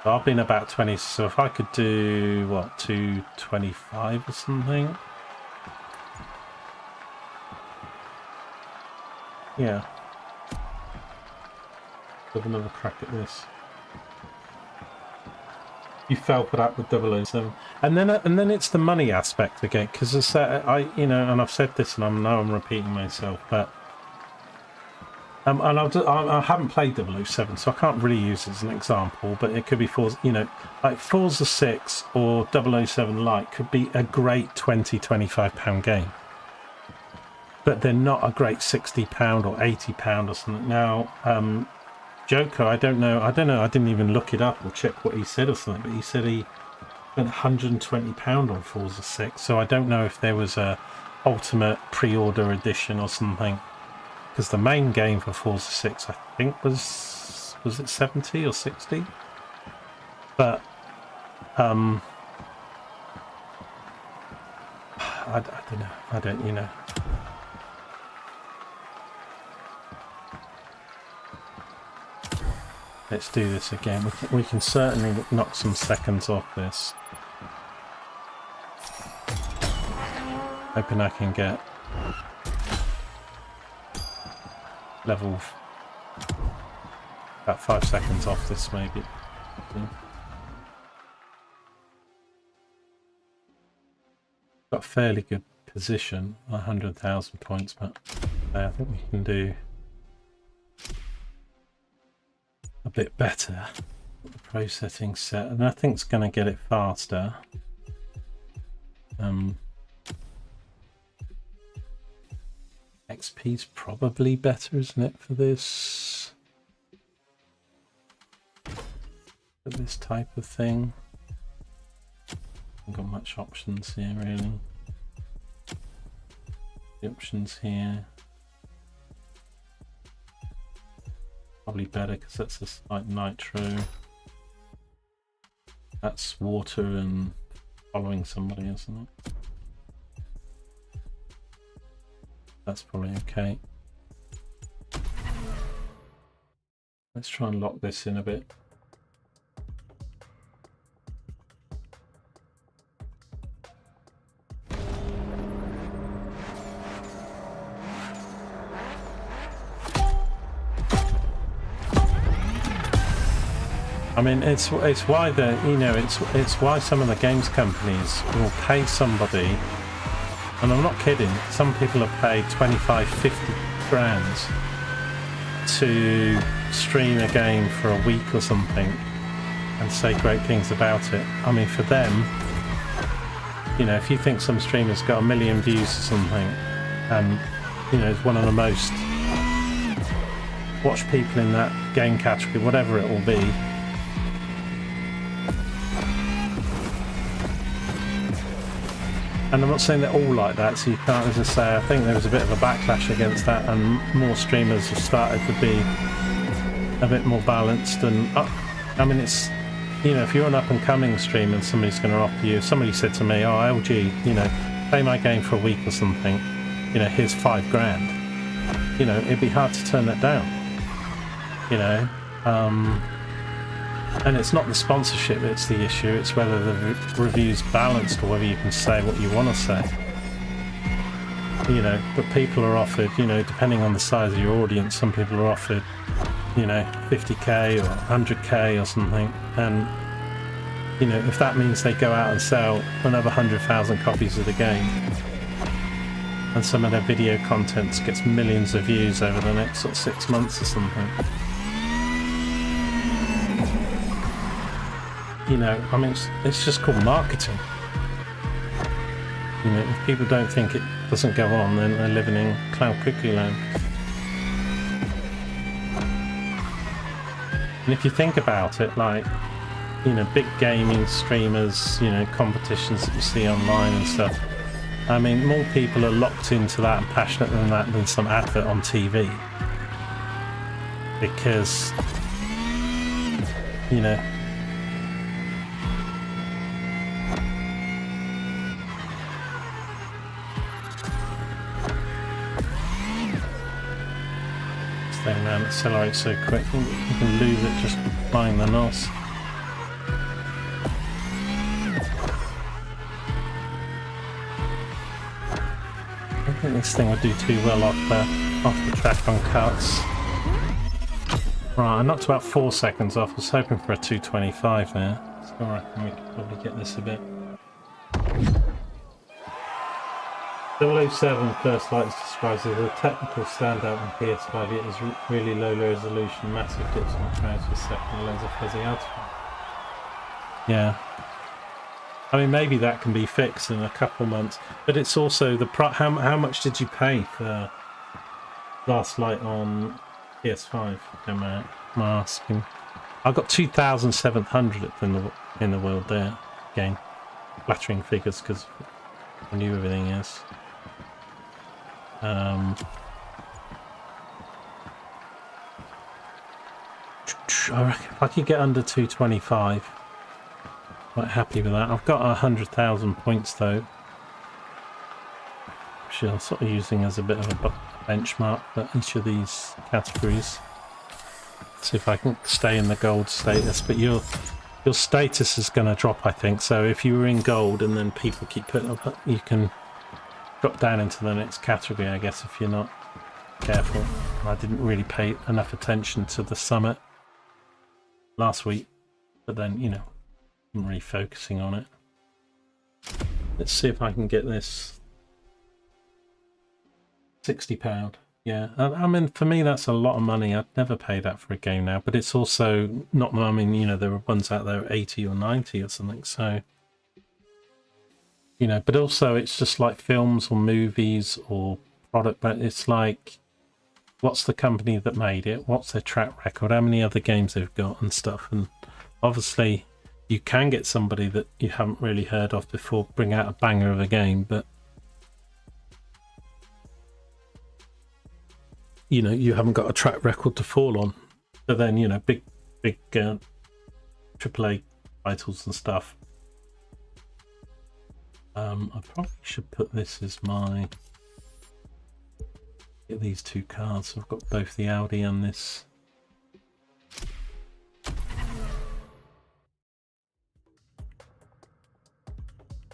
I've been about 20, so if I could do, what, 225 or something? Yeah. Have another crack at this. You fell for that with 007, and then it's the money aspect again, because you know, and I've said this, and I know I'm repeating myself, but and I haven't played 007, so I can't really use it as an example, but it could be Forza, you know, like Forza 6 or 007 Lite could be a great £20-25 game, but they're not a great £60 or £80 or something. Now, Joker, I don't know, I didn't even look it up or check what he said or something, but he said he spent £120 on Forza 6, so I don't know if there was a ultimate pre-order edition or something, because the main game for Forza 6 I think was it 70 or 60, but I don't know, I don't, you know. Let's do this again. We can certainly knock some seconds off this. Hoping I can get level about 5 seconds off this maybe. Got a fairly good position, 100,000 points, but I think we can do a bit better. The pro settings set, and I think it's going to get it faster. XP's probably better, isn't it, for this type of thing? Haven't got much options here really. The options here probably better because that's just like nitro. That's water and following somebody, isn't it? That's probably okay. Let's try and lock this in a bit. I mean, it's why it's why some of the games companies will pay somebody, and I'm not kidding, some people have paid 25-50 grand to stream a game for a week or something and say great things about it. I mean, for them, you know, if you think some streamer's got 1 million views or something, and you know, is one of the most watched people in that game category, whatever it will be, and I'm not saying they're all like that, so you can't, as I say, I think there was a bit of a backlash against that, and more streamers have started to be a bit more balanced. And I mean, it's, you know, if you're an up-and-coming streamer and somebody's going to offer you, if somebody said to me, oh, LG, you know, play my game for a week or something, you know, here's 5 grand, you know, it'd be hard to turn that down, you know. And it's not the sponsorship it's the issue, it's whether the review's balanced or whether you can say what you want to say. You know, but people are offered, you know, depending on the size of your audience, some people are offered, you know, 50k or 100k or something, and, you know, if that means they go out and sell another 100,000 copies of the game, and some of their video content gets millions of views over the next sort of 6 months or something. You know, I mean, it's just called marketing. You know, if people don't think it doesn't go on, then they're living in cloud cuckoo land. And if you think about it, like, you know, big gaming streamers, you know, competitions that you see online and stuff, I mean, more people are locked into that and passionate than that than some advert on TV. Because, you know, staying around, accelerate so quick, you can lose it just flying the nos. I think this thing would do too well off the track on cuts. Right, I knocked about 4 seconds off. I was hoping for a 225 there. So I reckon we could probably get this a bit. 007 First Light is described as a technical standout on PS5. It is really low resolution, massive dips on frames per second, loads of fuzzy artifacts. Yeah. I mean, maybe that can be fixed in a couple months, but it's also the how much did you pay for Last Light on PS5? Am I asking? I got 2,700 in the world there. Again, flattering figures because I knew everything is. I reckon if I could get under 225. Quite happy with that. I've got 100,000 points though, which I'm sort of using as a bit of a benchmark for each of these categories. See if I can stay in the gold status, but your status is going to drop, I think. So if you were in gold and then people keep putting up, you can drop down into the next category, I guess, if you're not careful. I didn't really pay enough attention to the summit last week, but then, you know, I'm really focusing on it. Let's see if I can get this £60. Yeah, I mean, for me that's a lot of money. I'd never pay that for a game now, but it's also not, I mean, you know, there are ones out there 80 or 90 or something, so, you know, but also it's just like films or movies or product, but it's like, what's the company that made it, what's their track record, how many other games they've got and stuff. And obviously you can get somebody that you haven't really heard of before bring out a banger of a game, but you know, you haven't got a track record to fall on. But then, you know, big AAA titles and stuff. I probably should put this as my, get these two cards. So I've got both the Audi and this.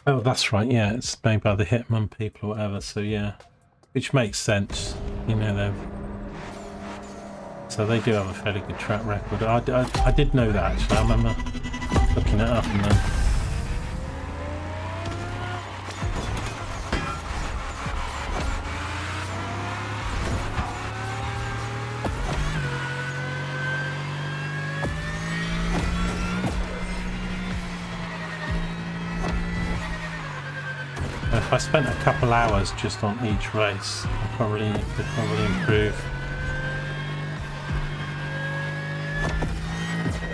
Oh, that's right. Yeah, it's made by the Hitman people or whatever. So yeah, which makes sense. You know, so they do have a fairly good track record. I did know that actually. I remember looking it up and then. If I spent a couple hours just on each race, I'd probably improve.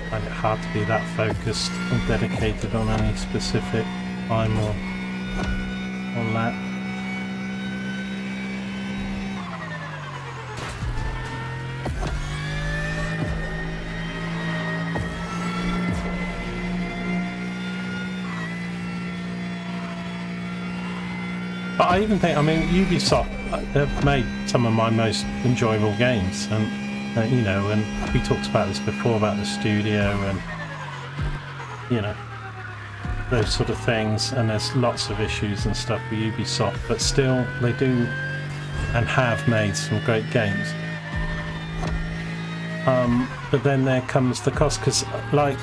I find it hard to be that focused and dedicated on any specific time or lap. But I even think, I mean, Ubisoft, they've made some of my most enjoyable games, and you know, and we talked about this before about the studio and, you know, those sort of things, and there's lots of issues and stuff with Ubisoft, but still they do and have made some great games. But then there comes the cost, because like,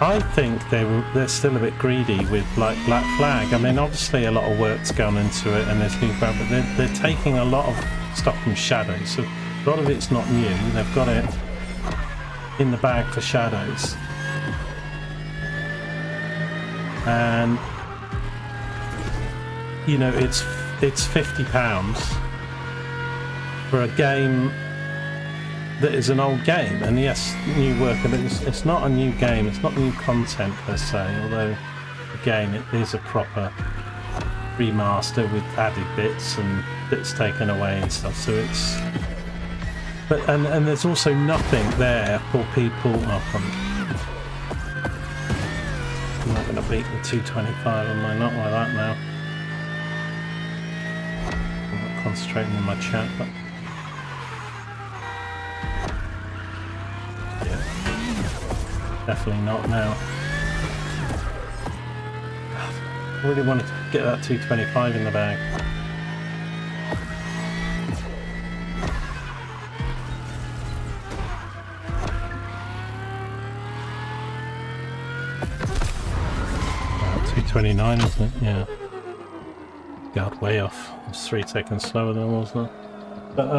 I think they're still a bit greedy with like Black Flag. I mean, obviously a lot of work's gone into it and there's been, but they're taking a lot of stuff from Shadows. So a lot of it's not new. They've got it in the bag for Shadows, and you know, it's £50 for a game that is an old game, and yes, new work, but it's not a new game, it's not new content per se, although again it is a proper remaster with added bits and bits taken away and stuff, so it's, but and there's also nothing there for people. Oh, I'm not going to beat the 225, am I? Not like that now. I'm not concentrating on my chat, but definitely not now. I really wanted to get that 225 in the bag. 29, isn't it? Yeah. God, way off. It's 3 seconds slower than I was there. But,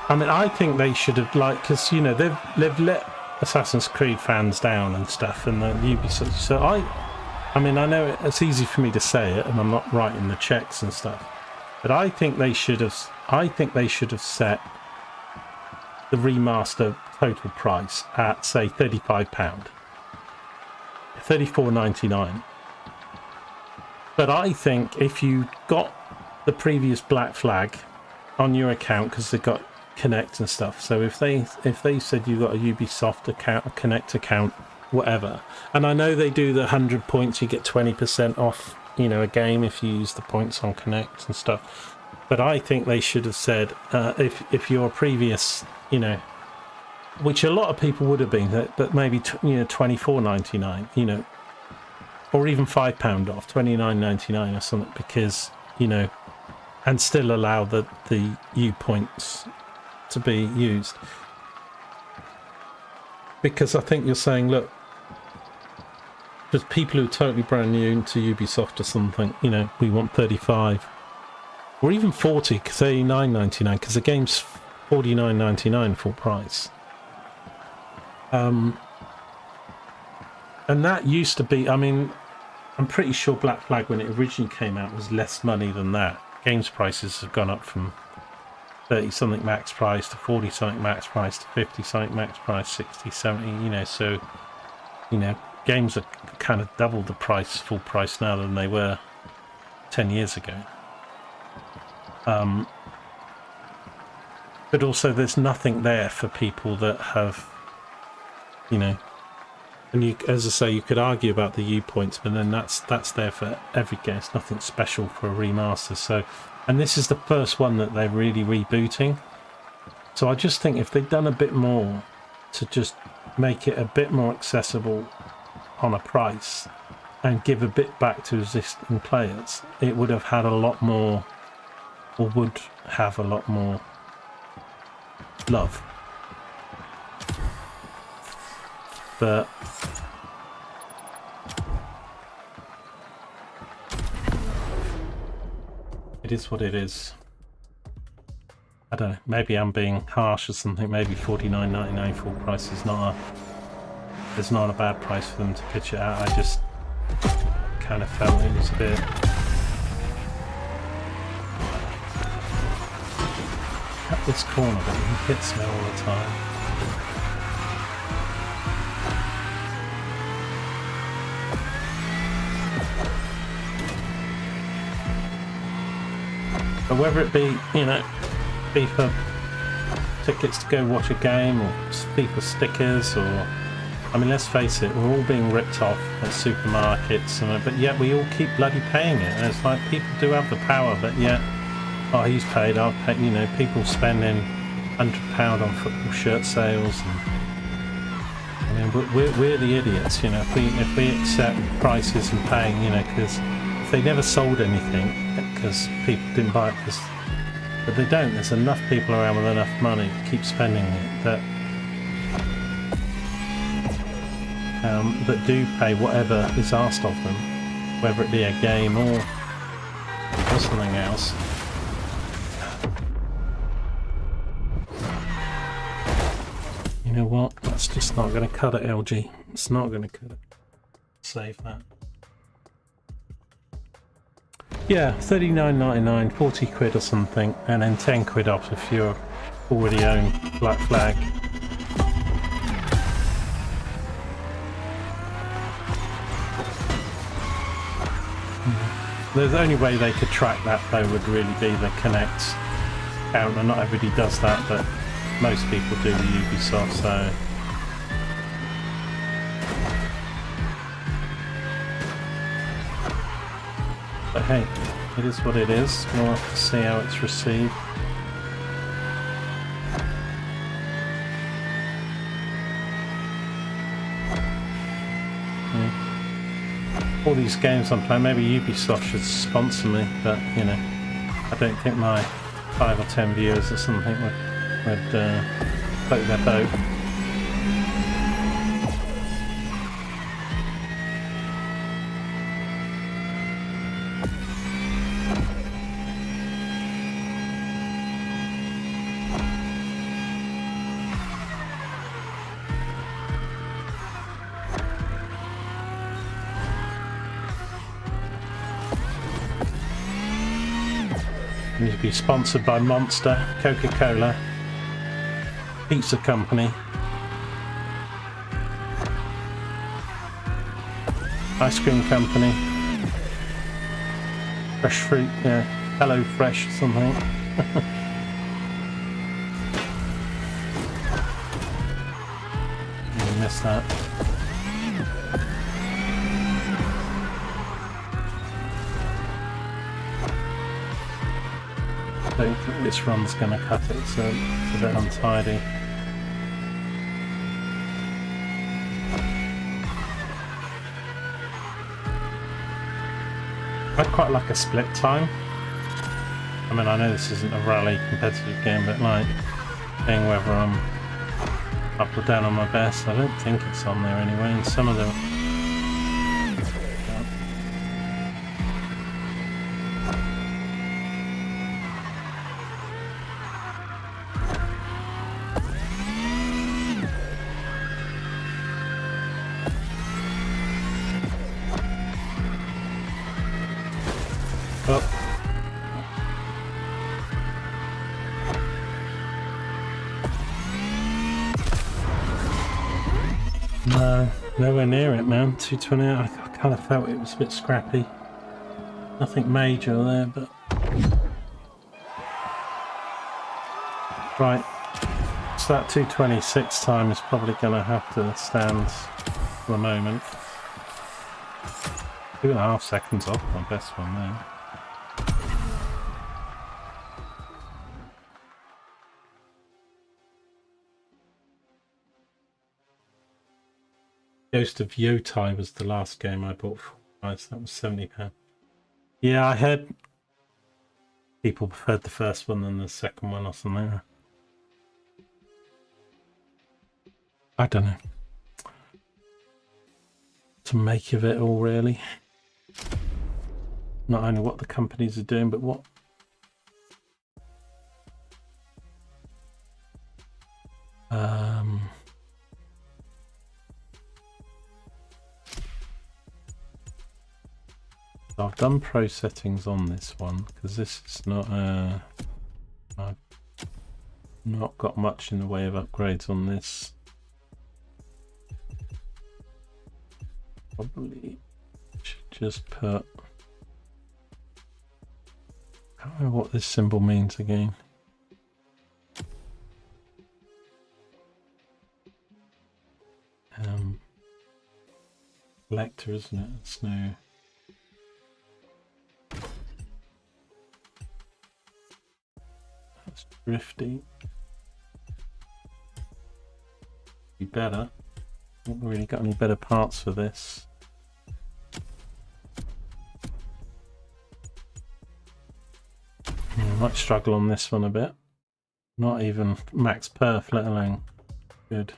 I mean, I think they should have, like, because, you know, they've let Assassin's Creed fans down and stuff, and the Ubisoft. So I mean, I know it's easy for me to say it, and I'm not writing the checks and stuff, but I think they should have set the remaster total price at, say, £35, $34.99. But I think if you got the previous Black Flag on your account, because they've got Connect and stuff, so if they said you got a Ubisoft account, a Connect account, whatever, and I know they do the 100 points, you get 20% off, you know, a game if you use the points on Connect and stuff. But I think they should have said, if you're a previous, you know, which a lot of people would have been, but maybe $24.99, you know, or even £5 off, $29.99 or something, because, you know, and still allow the U points to be used. Because I think you're saying, look, there's people who are totally brand new to Ubisoft or something, you know, we want 35 or even 40, $39.99, because the game's $49.99 full price. And that used to be, I mean, I'm pretty sure Black Flag when it originally came out was less money than that. Games prices have gone up from 30 something max price to 40 something max price to 50 something max price, 60, 70, you know, so, you know, games are kind of double the price, full price now than they were 10 years ago. But also there's nothing there for people that have, you know, and you, as I say, you could argue about the U points, but then that's there for every game. It's nothing special for a remaster. So, and this is the first one that they're really rebooting. So I just think if they'd done a bit more to just make it a bit more accessible on a price and give a bit back to existing players, it would have had a lot more, or would have a lot more love. But it is what it is. I don't know, maybe I'm being harsh or something. Maybe $49.99 full price is not a bad price for them to pitch it out. I just kind of felt it was a bit. At this corner, but he hits me all the time. But whether it be, you know, FIFA tickets to go watch a game, or FIFA stickers, or, I mean, let's face it, we're all being ripped off at supermarkets, but yet we all keep bloody paying it. And it's like, people do have the power, but yet, oh, he's paid, I've paid, you know, people spending £100 on football shirt sales. And, I mean, we're the idiots, you know, if we accept prices and paying, you know, because if they never sold anything, because people didn't buy it, but they don't. There's enough people around with enough money to keep spending it that do pay whatever is asked of them, whether it be a game or something else. You know what? That's just not going to cut it, LG. It's not going to cut it. Save that. Yeah, $39.99, 40 quid or something, and then 10 quid off if you already own Black Flag. The only way they could track that though would really be the Connect account, and not everybody does that, but most people do the Ubisoft, so. But hey, it is what it is. We'll have to see how it's received. Yeah. All these games I'm playing, maybe Ubisoft should sponsor me, but you know, I don't think my 5 or 10 viewers or something would float their boat. We need to be sponsored by Monster, Coca-Cola, Pizza Company, Ice Cream Company, Fresh Fruit, yeah, Hello Fresh or something. I missed that. I don't think this run's going to cut it, so it's a bit untidy. I'd quite like a split time. I mean, I know this isn't a rally competitive game, but like being whether I'm up or down on my best, I don't think it's on there anyway, and some of them. No, nowhere near it, man. 220. I kind of felt it was a bit scrappy. Nothing major there, but right. So that 226 time is probably going to have to stand for a moment. 2.5 seconds off my best one there. Ghost of Yotai was the last game I bought for price. That was £70. Yeah, I heard people preferred the first one than the second one or something. I don't know. To make of it all, really. Not only what the companies are doing, but what I've done pro settings on this one because this is not I've not got much in the way of upgrades on this. Probably should just put, I don't know what this symbol means again. Selector, isn't it? It's no. That's drifty. Be better. Haven't really got any better parts for this. Yeah, might struggle on this one a bit. Not even max perf, let alone good.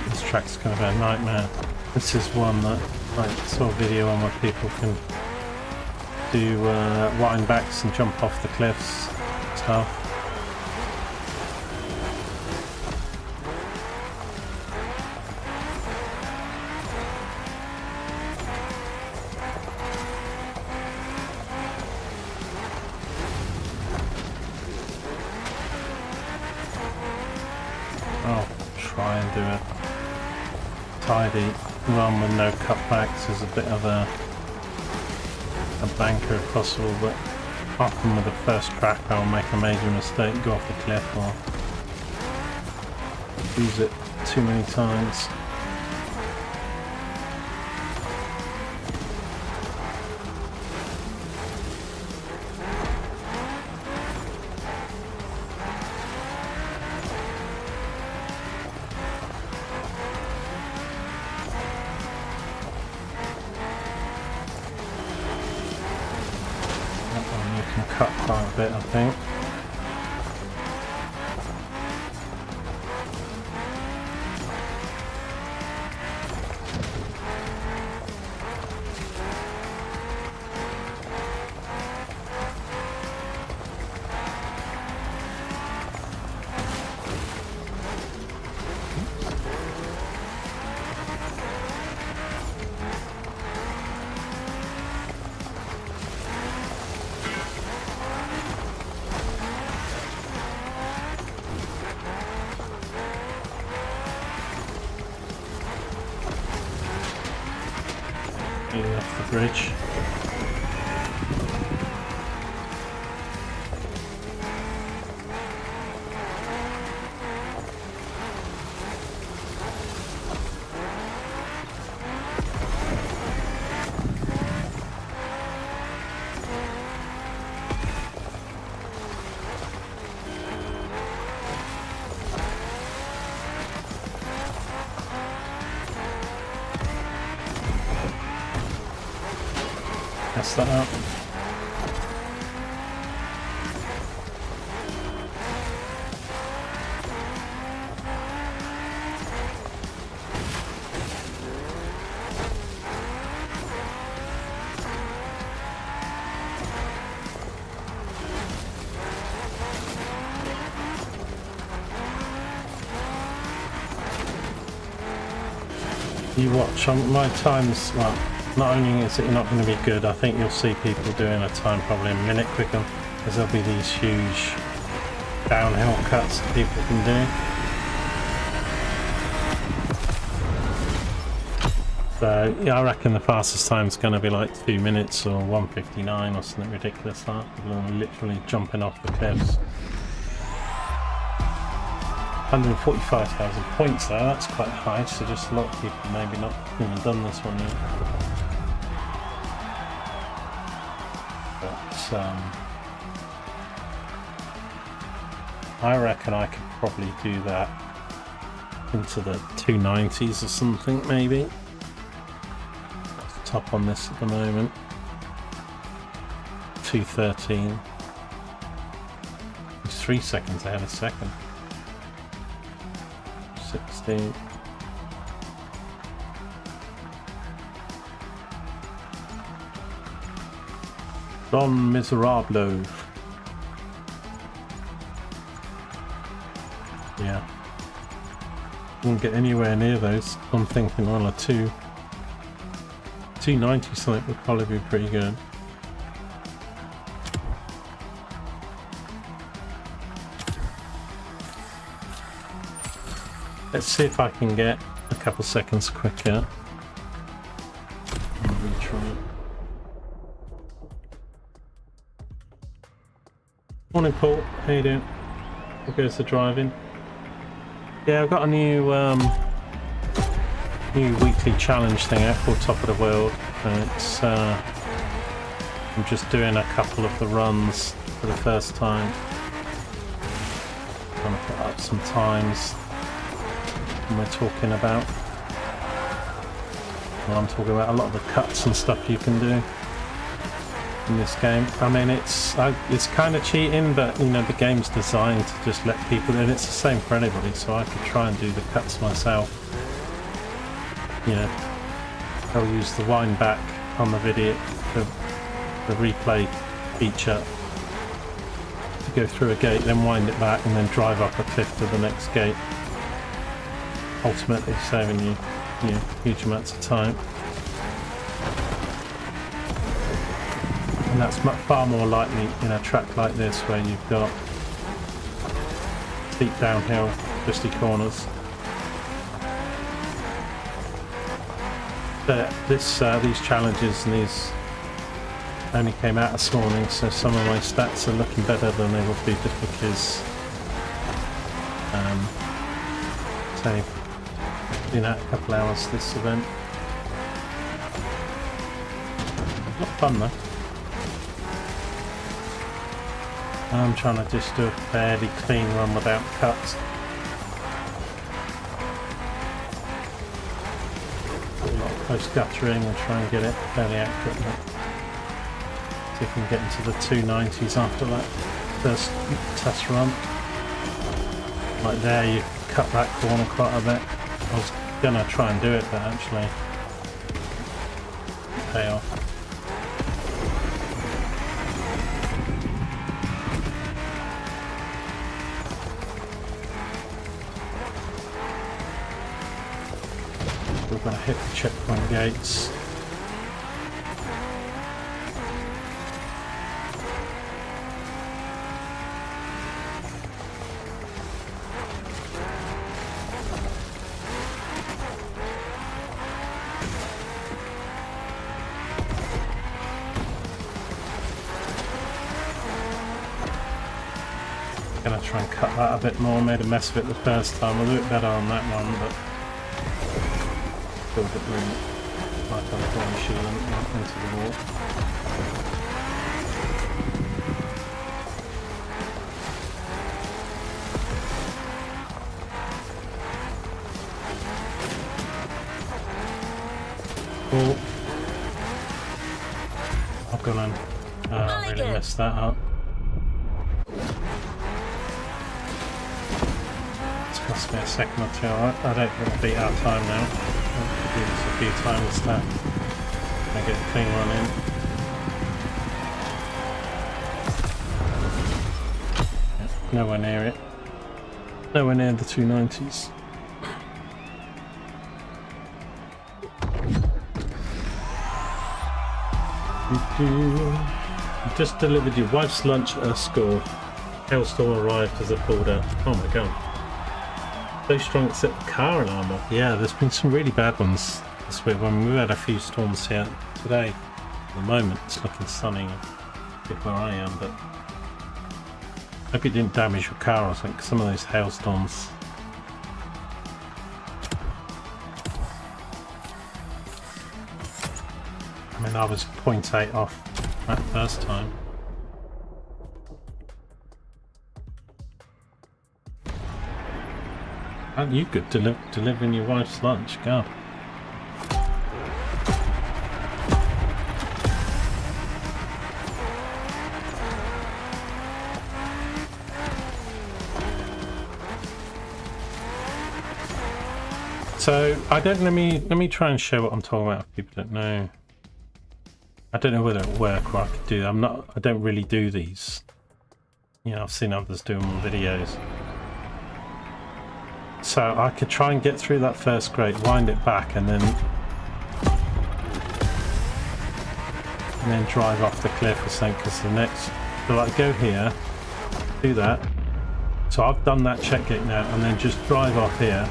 This track's kind of a nightmare. This is one that I saw a video on where people can do wind backs and jump off the cliffs and stuff. I'll try and do a tidy run with no cutbacks as a bit of a banker if possible, but often with the first track I'll make a major mistake, go off the cliff or use it too many times. Cut quite a bit, I think. bridge. Mess that up. You watch on my times, well, not only is it not going to be good, I think you'll see people doing a time probably a minute quicker, because there'll be these huge downhill cuts that people can do. So yeah, I reckon the fastest time is going to be like 2 minutes or 1:59 or something ridiculous like that. People are literally jumping off the cliffs. 145,000 points there, that's quite high, so just a lot of people maybe not even done this one yet. But I reckon I could probably do that into the 290s or something maybe. That's the top on this at the moment. 213. It's 3 seconds ahead of second. 16. Don Miserable. Yeah. Won't get anywhere near those. I'm thinking, well, a 290 something would probably be pretty good. Let's see if I can get a couple seconds quicker. Retry. Morning, Paul. How you doing? How goes the driving? Yeah, I've got a new weekly challenge thing out called Top of the World. It's I'm just doing a couple of the runs for the first time. Trying to put up some times. And we're talking about, well, I'm talking about a lot of the cuts and stuff you can do in this game. I mean, it's kind of cheating, but you know, the game's designed to just let people, and it's the same for anybody, so I could try and do the cuts myself. You know, I'll use the wind back on the video, the replay feature, to go through a gate, then wind it back, and then drive up a cliff to the next gate. Ultimately saving you know, huge amounts of time. And that's far more likely in a track like this where you've got steep downhill, twisty corners. But these challenges and these only came out this morning, so some of my stats are looking better than they would be just because say been out a couple hours this event. Not fun though. I'm trying to just do a fairly clean run without cuts. Do a lot of close guttering and try and get it fairly accurate. See if we can get into the 290s after that first test run. Like there, you cut that corner quite a bit. I was gonna try and do it, but actually pay off. We're gonna hit the checkpoint gates. Gonna try and cut that a bit more. Made a mess of it the first time. A little bit better on that one, but still a bit really like I'm throwing shield into the wall. Oh, I've gone and really messed that up. It's cost me a second or two. I don't think I'll beat our time now. I'll do this a few times to get a clean run in. Yeah, nowhere near it. Nowhere near the 290s. You just delivered your wife's lunch at her school. Hailstorm arrived as I pulled out. Oh my god. So strong it set the car alarm off. Yeah, there's been some really bad ones this week. We've had a few storms here today. At the moment it's looking sunny where I am, but I hope it didn't damage your car or something. Some of those hailstorms. I mean, I was 0.8 off that first time. Aren't you good delivering your wife's lunch? God. So I don't. Let me try and show what I'm talking about. If people don't know. I don't know whether it'll work or I could do. I don't really do these. You know, I've seen others do them on videos. So I could try and get through that first grate, wind it back, and then drive off the cliff or something. Because the next, so like go here, do that. So I've done that check gate now, and then just drive off here.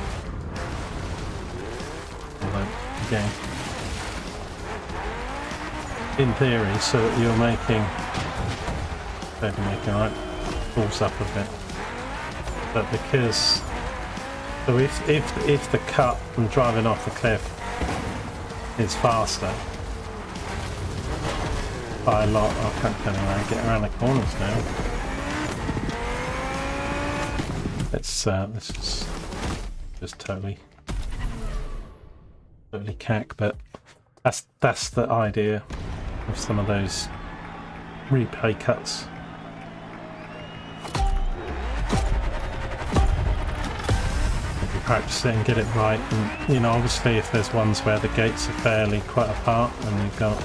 Again. In theory, so that you're making, right, pulls up a bit, but because, so if the cut from driving off the cliff is faster by a lot, I can't get around the corners now. Let's just totally cack, but that's the idea of some of those replay cuts. If you practice it and get it right, and you know, obviously if there's ones where the gates are fairly quite apart and you've got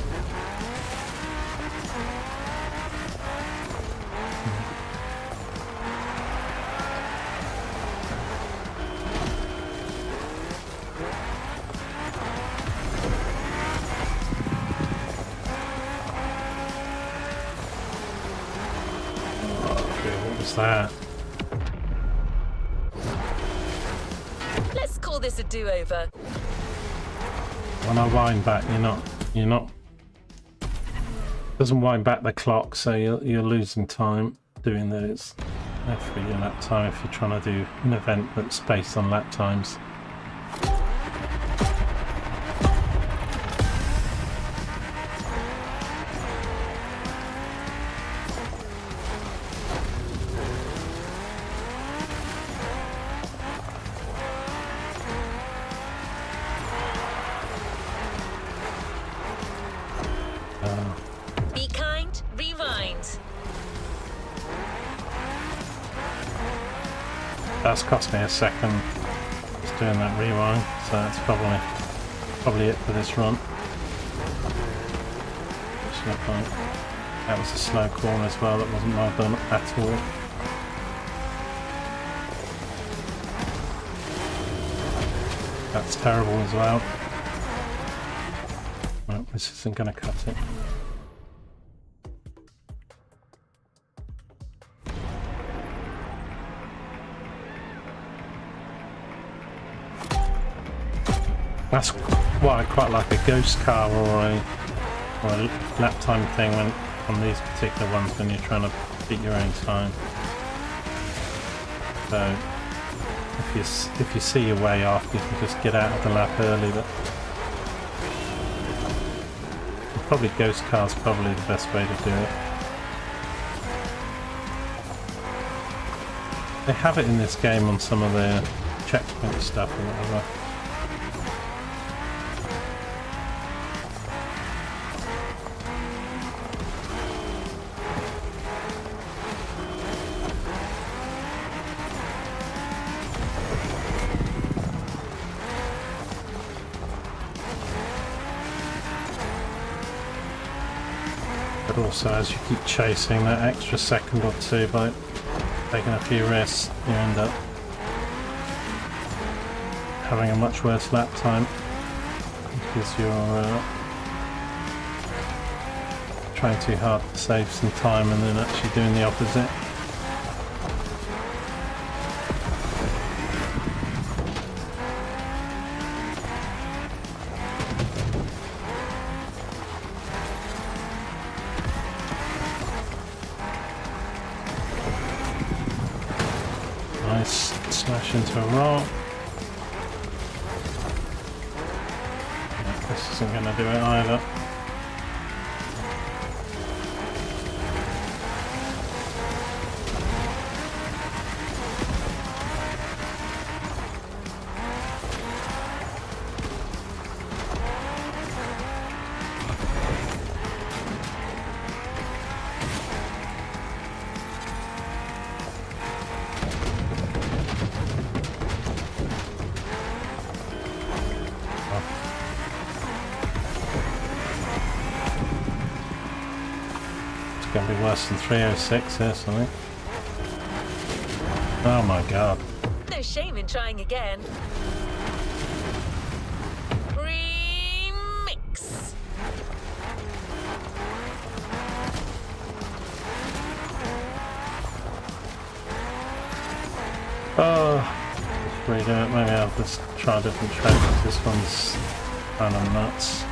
that. Let's call this a do-over. When I wind back, you're not doesn't wind back the clock, so you're losing time doing those. For your lap time if you're trying to do an event that's based on lap times. Be kind, rewind. That's cost me a second just doing that rewind, so that's probably it for this run. That was a slow corner as well, that wasn't well done at all. That's terrible as well. Well, this isn't going to cut it. That's why I quite like a ghost car or a lap time thing when on these particular ones when you're trying to beat your own time. So if you see your way off, you can just get out of the lap early. But probably ghost car's probably the best way to do it. They have it in this game on some of their checkpoint stuff or whatever. But also, as you keep chasing that extra second or two by taking a few risks, you end up having a much worse lap time because you're trying too hard to save some time and then actually doing the opposite. Nice smash into a rock. Yeah, this isn't going to do it either. It's going to be worse than 306 here, something. Oh my god. No shame in trying again. Remix. Oh, just redo it. Maybe I'll just try a different track. This one's kind of nuts.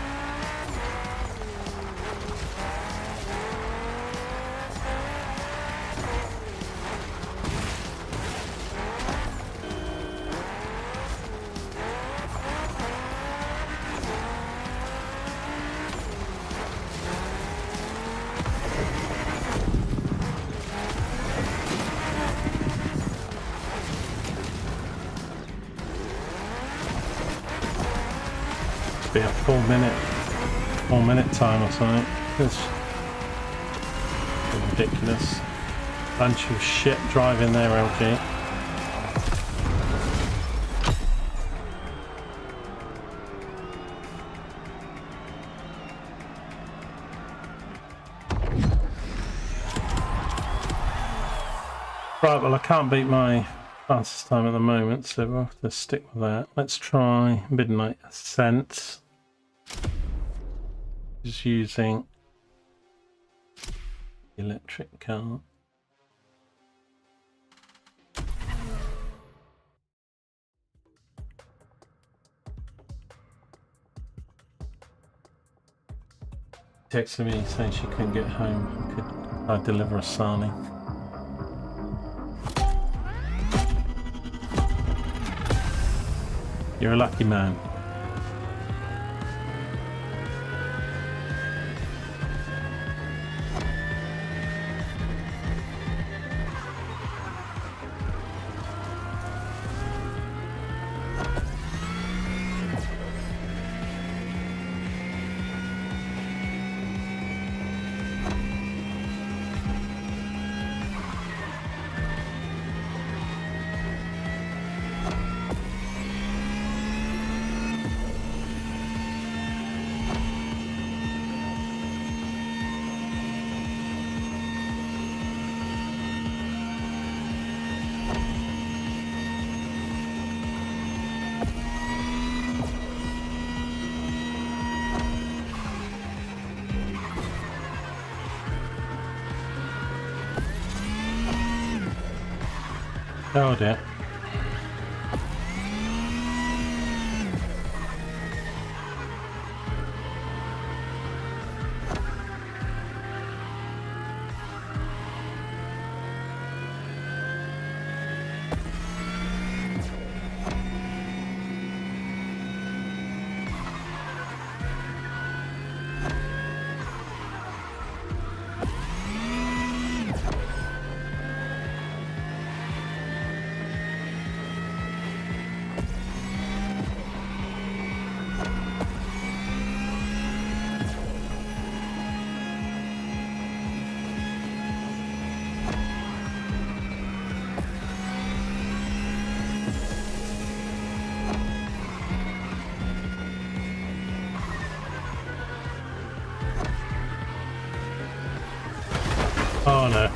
Be a 4 minute time or something. It's ridiculous. Bunch of shit driving there, LG. Right, well I can't beat my fastest time at the moment, so we'll have to stick with that. Let's try Midnight Ascent. Just using the electric car. Texted me saying she couldn't get home. Could I deliver a sarnie? You're a lucky man. Oh dear. Oh no.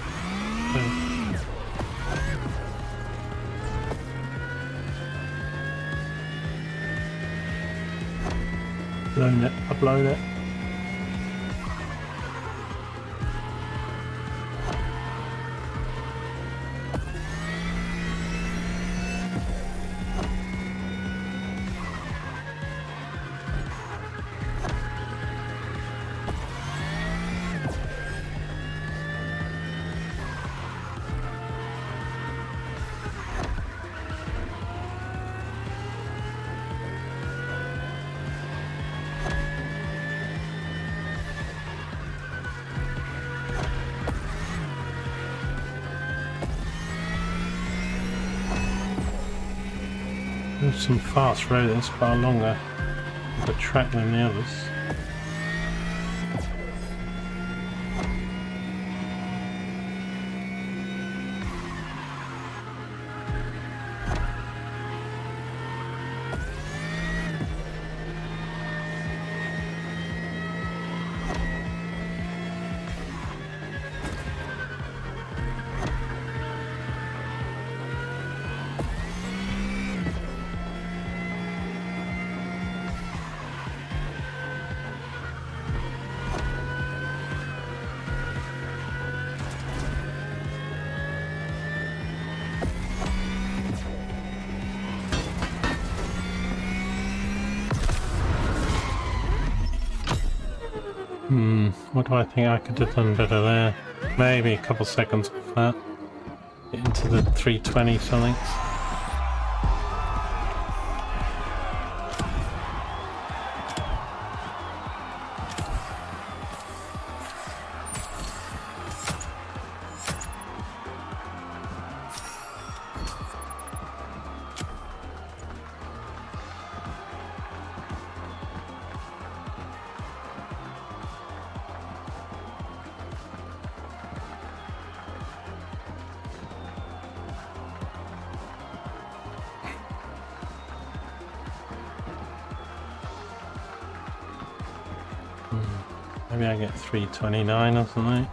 Blown it. I've blown it. There's some fast rollers, far longer of a track than the others. What do I think I could have done better there? Maybe a couple seconds off that. Get into the 320 something. Maybe I get 329 or something.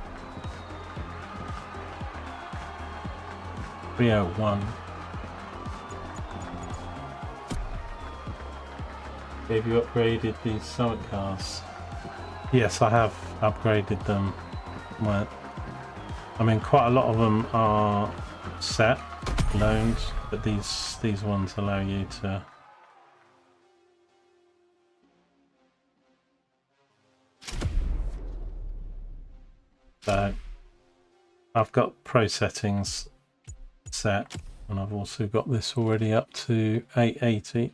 301. Have you upgraded these summit cars? Yes, I have upgraded them. Well, I mean, quite a lot of them are set loans, but these ones allow you to. So I've got pro settings set, and I've also got this already up to 880.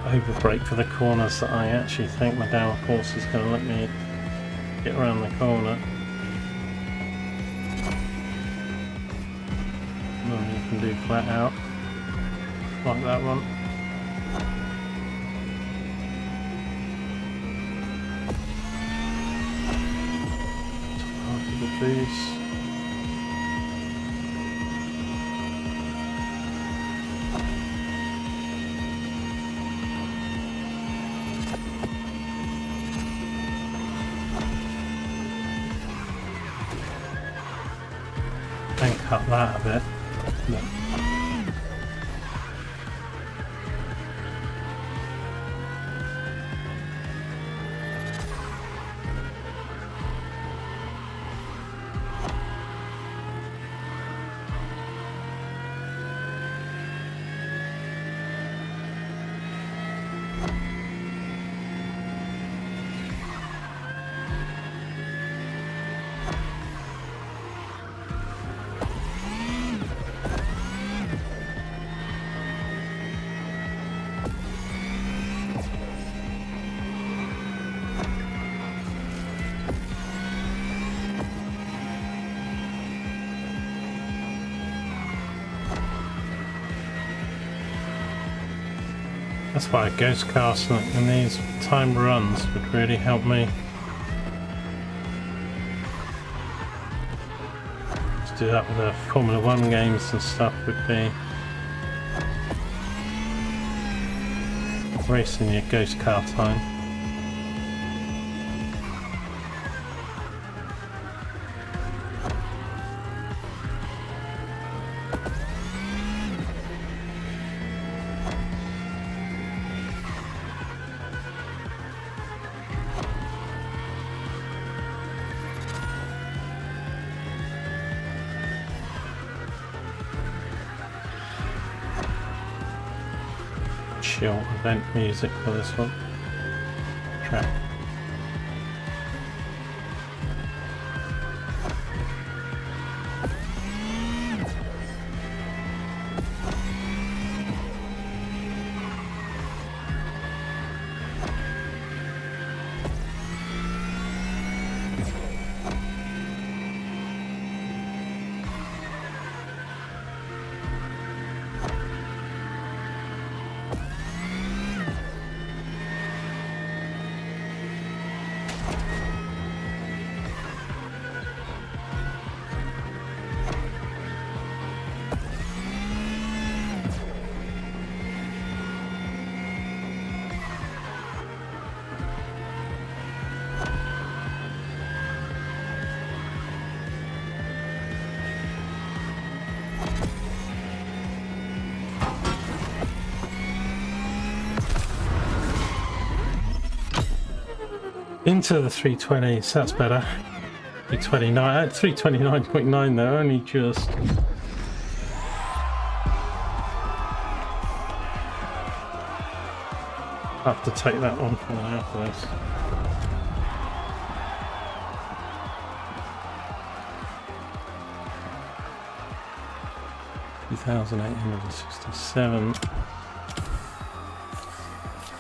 Over brake for the corners that I actually think my downforce is going to let me get around the corner. And you can do flat out like that one. After the boost. And cut that a bit. No. That's why a ghost castle and these time runs would really help me. To do that with the Formula 1 games and stuff would be racing your ghost car time. Chill event music for this one. Track. Into the 320s, that's better. 329, I had 329.9 though, only just. I'll have to take that one for now after this. $2,867.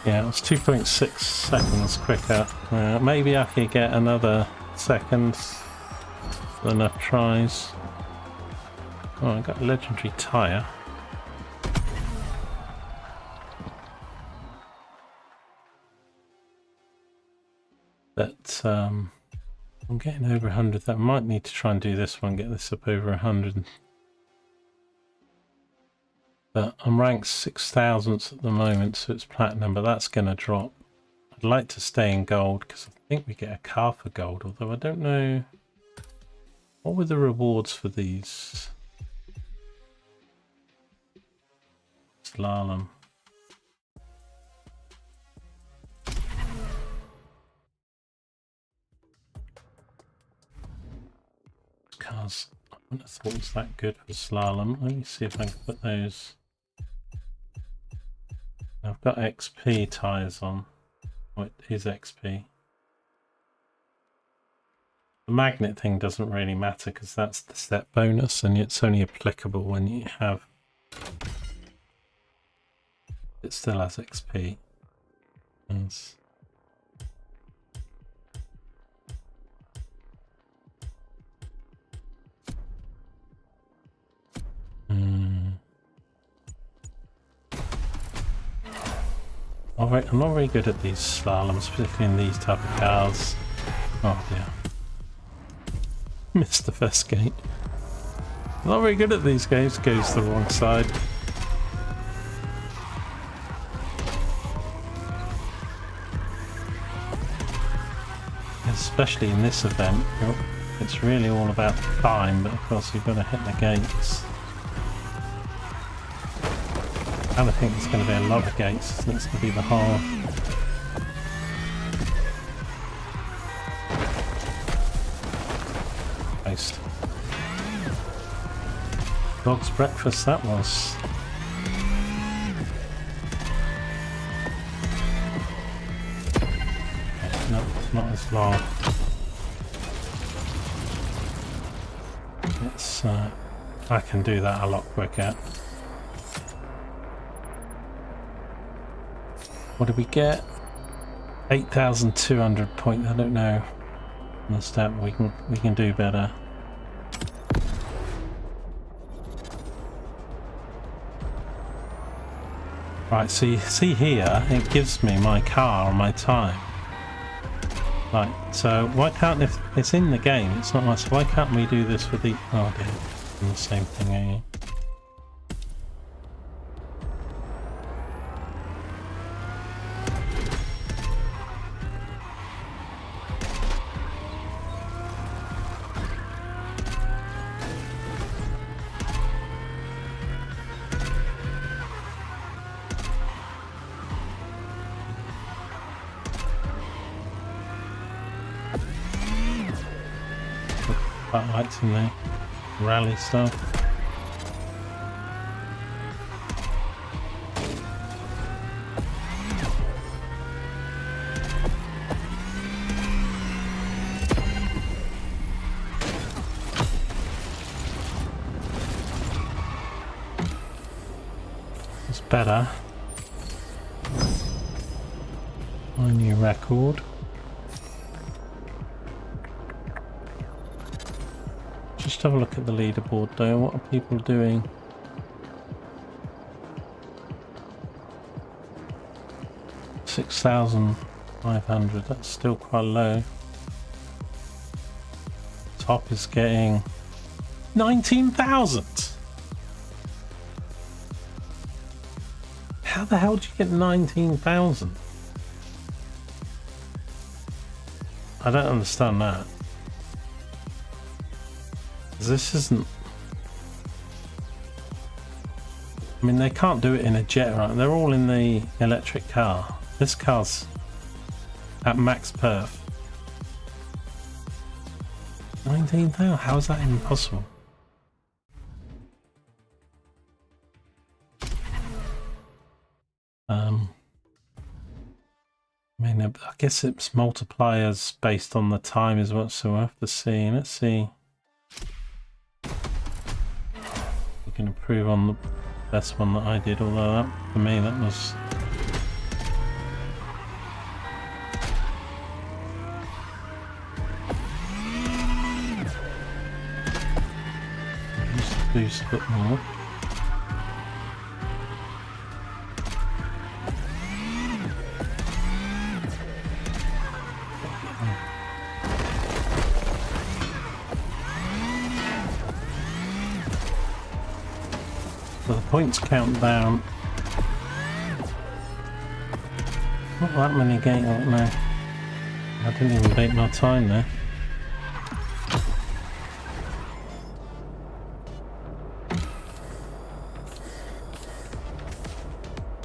Yeah, it was 2.6 seconds quicker. Maybe I could get another second. Enough tries. Oh, I got a legendary tyre. But I'm getting over 100. That might need to try and do this one, get this up over 100. But I'm ranked 6,000th at the moment, so it's platinum, but that's going to drop. I'd like to stay in gold because I think we get a car for gold, although I don't know. What were the rewards for these? Slalom. Cars, I wouldn't have thought it was that good for slalom. Let me see if I can put those. I've got XP tyres on. Oh, it is XP. The magnet thing doesn't really matter because that's the step bonus and it's only applicable when you have. It still has XP. Yes. Alright, I'm not very good at these slaloms, particularly in these type of cars. Oh dear. Missed the first gate. Not very good at these games, goes the wrong side. Especially in this event, it's really all about time, but of course you've got to hit the gates. I think there's going to be a lot of gates, so it's going to be the whole. Post. Dog's breakfast that was. Okay, no, not as long. It's I can do that a lot quicker. What did we get? 8,200 points. I don't know. On the stat, we can do better. Right, so you see here, it gives me my car and my time. Right, so why can't, if it's in the game, it's not nice, why can't we do this with the, oh dear, doing the same thing, are you? Lights in there, rally stuff. It's better. My new record. Just have a look at the leaderboard though. What are people doing? 6,500. That's still quite low. Top is getting 19,000. How the hell do you get 19,000? I don't understand that. This isn't... I mean, they can't do it in a jet, right? They're all in the electric car. This car's at max perf. 19,000? How is that even possible? I mean, I guess it's multipliers based on the time as well, so we'll have to see. Let's see. We can improve on the best one that I did, although that, for me, that was... Just boost a bit more. So the points count down. Not that many gates, oh, no. I didn't even beat my time there.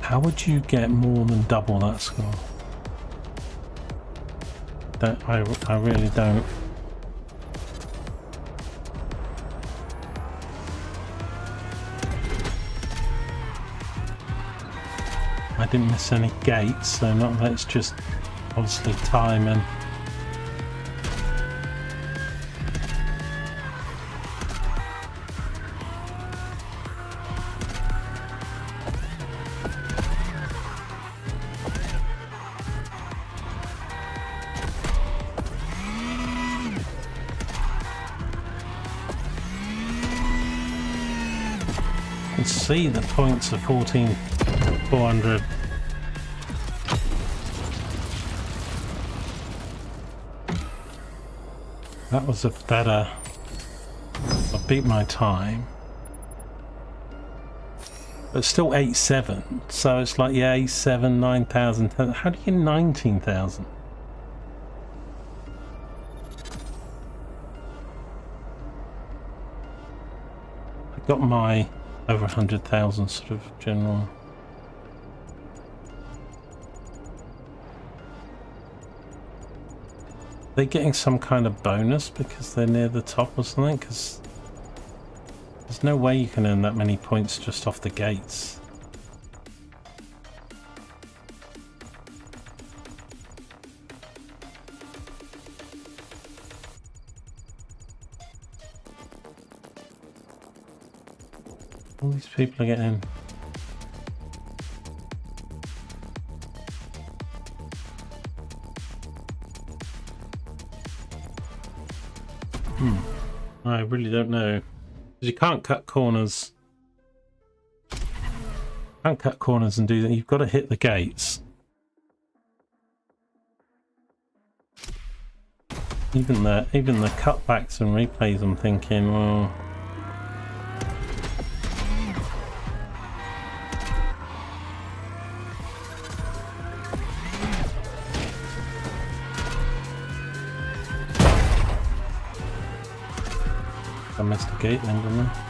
How would you get more than double that score? I really don't. I didn't miss any gates, so not that, it's just obviously time and you can see the points are 14,400. That was a better... I beat my time. But still 8,700. So it's like, yeah, 8,700, 9,000. How do you get 19,000? I got my over 100,000 sort of general. They're getting some kind of bonus because they're near the top or something, because there's no way you can earn that many points just off the gates. All these people are getting... I really don't know. Because you can't cut corners. can't cut corners and do that. You've got to hit the gates. Even the cutbacks and replays, I'm thinking, well, I missed a gate then, didn't I?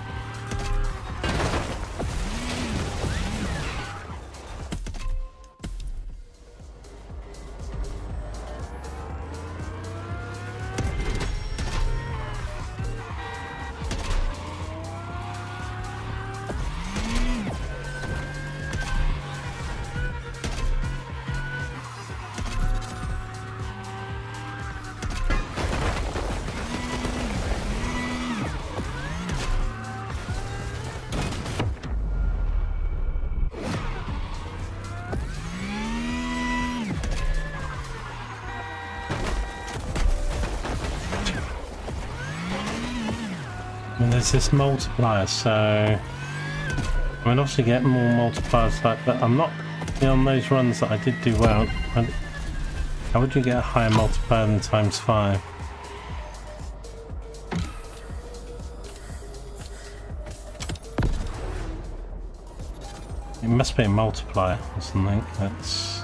And there's this multiplier, so I mean, obviously get more multipliers like that. I'm not, you know, on those runs that I did do well. How would you get a higher multiplier than ×5? It must be a multiplier or something. That's.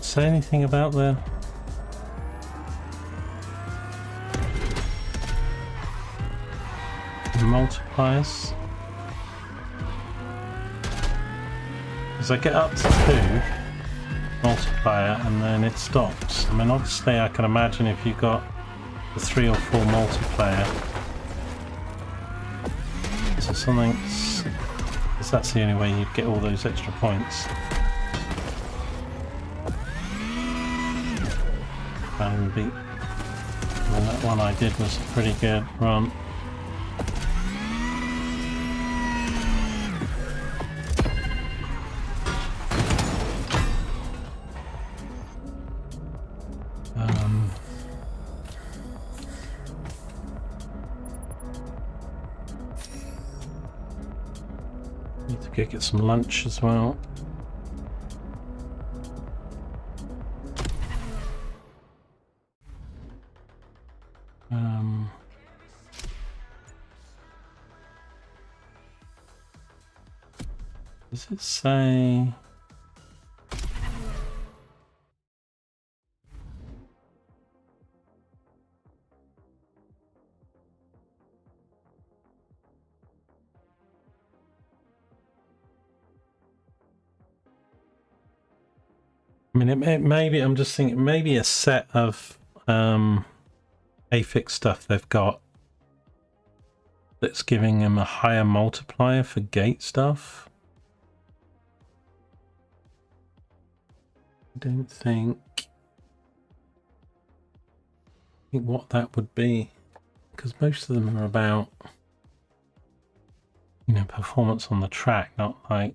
Say anything about the multipliers? Because I get up to 2 multiplier and then it stops. I mean, obviously I can imagine if you've got the 3 or 4 multiplier, so something's, because that's the only way you'd get all those extra points. And beat, well, that one I did was a pretty good run. Need to go get some lunch as well. Does it say? I mean, it maybe, I'm just thinking, maybe a set of affix stuff they've got that's giving them a higher multiplier for gate stuff. I don't think what that would be, because most of them are about, you know, performance on the track, not like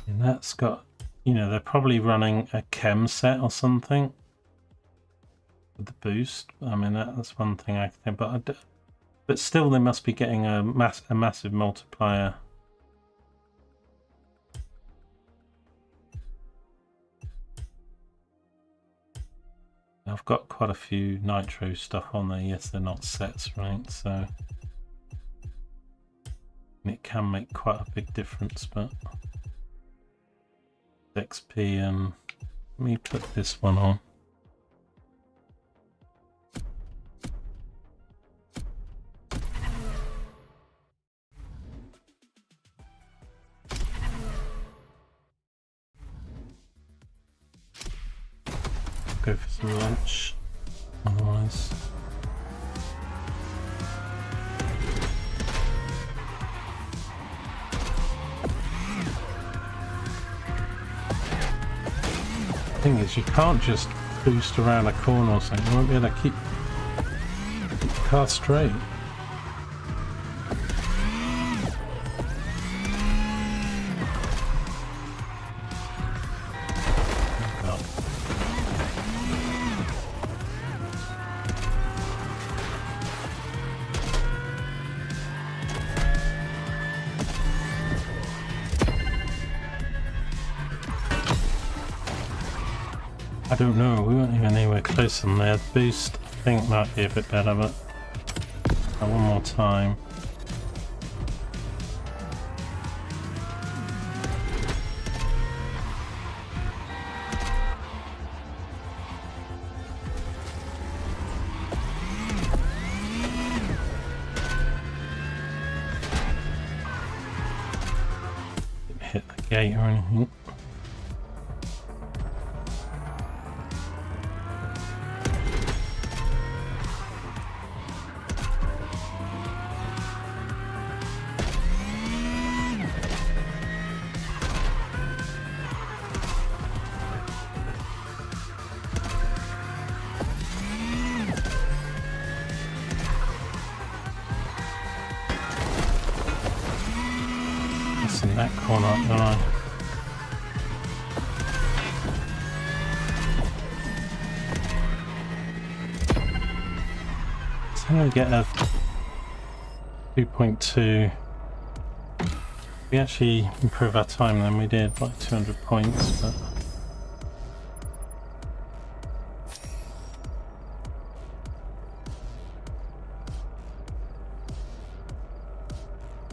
and that's got, you know, they're probably running a chem set or something with the boost. I mean, that's one thing I think, but still they must be getting a massive multiplier. I've got quite a few nitro stuff on there. Yes, they're not sets, right? So it can make quite a big difference, but XP and let me put this one on. Go for some lunch, otherwise. The thing is, you can't just boost around a corner or something. You won't be able to keep the car straight. I don't know, we weren't even anywhere close on there. Boost, I think, might be a bit better, but one more time. Didn't hit the gate or anything. In that corner, don't I? So I'm going to get a 2.2. We actually improve our time than we did, like 200 points, but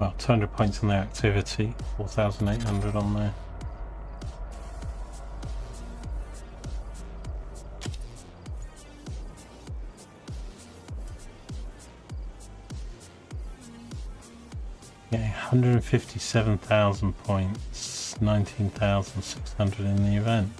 well, 200 points on their activity, 4,800 on there. Yeah, 157,000 points, 19,600 in the event.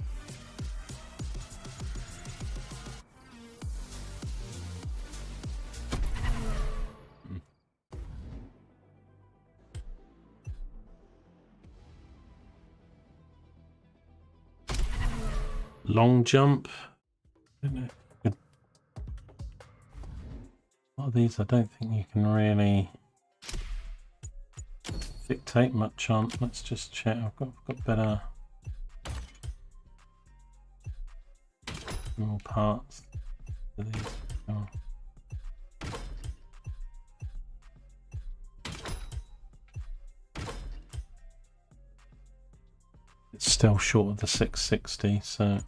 Long jump. A lot of these I don't think you can really dictate much on. Let's just check. I've got better more parts for these. Oh. It's still short of the 660, so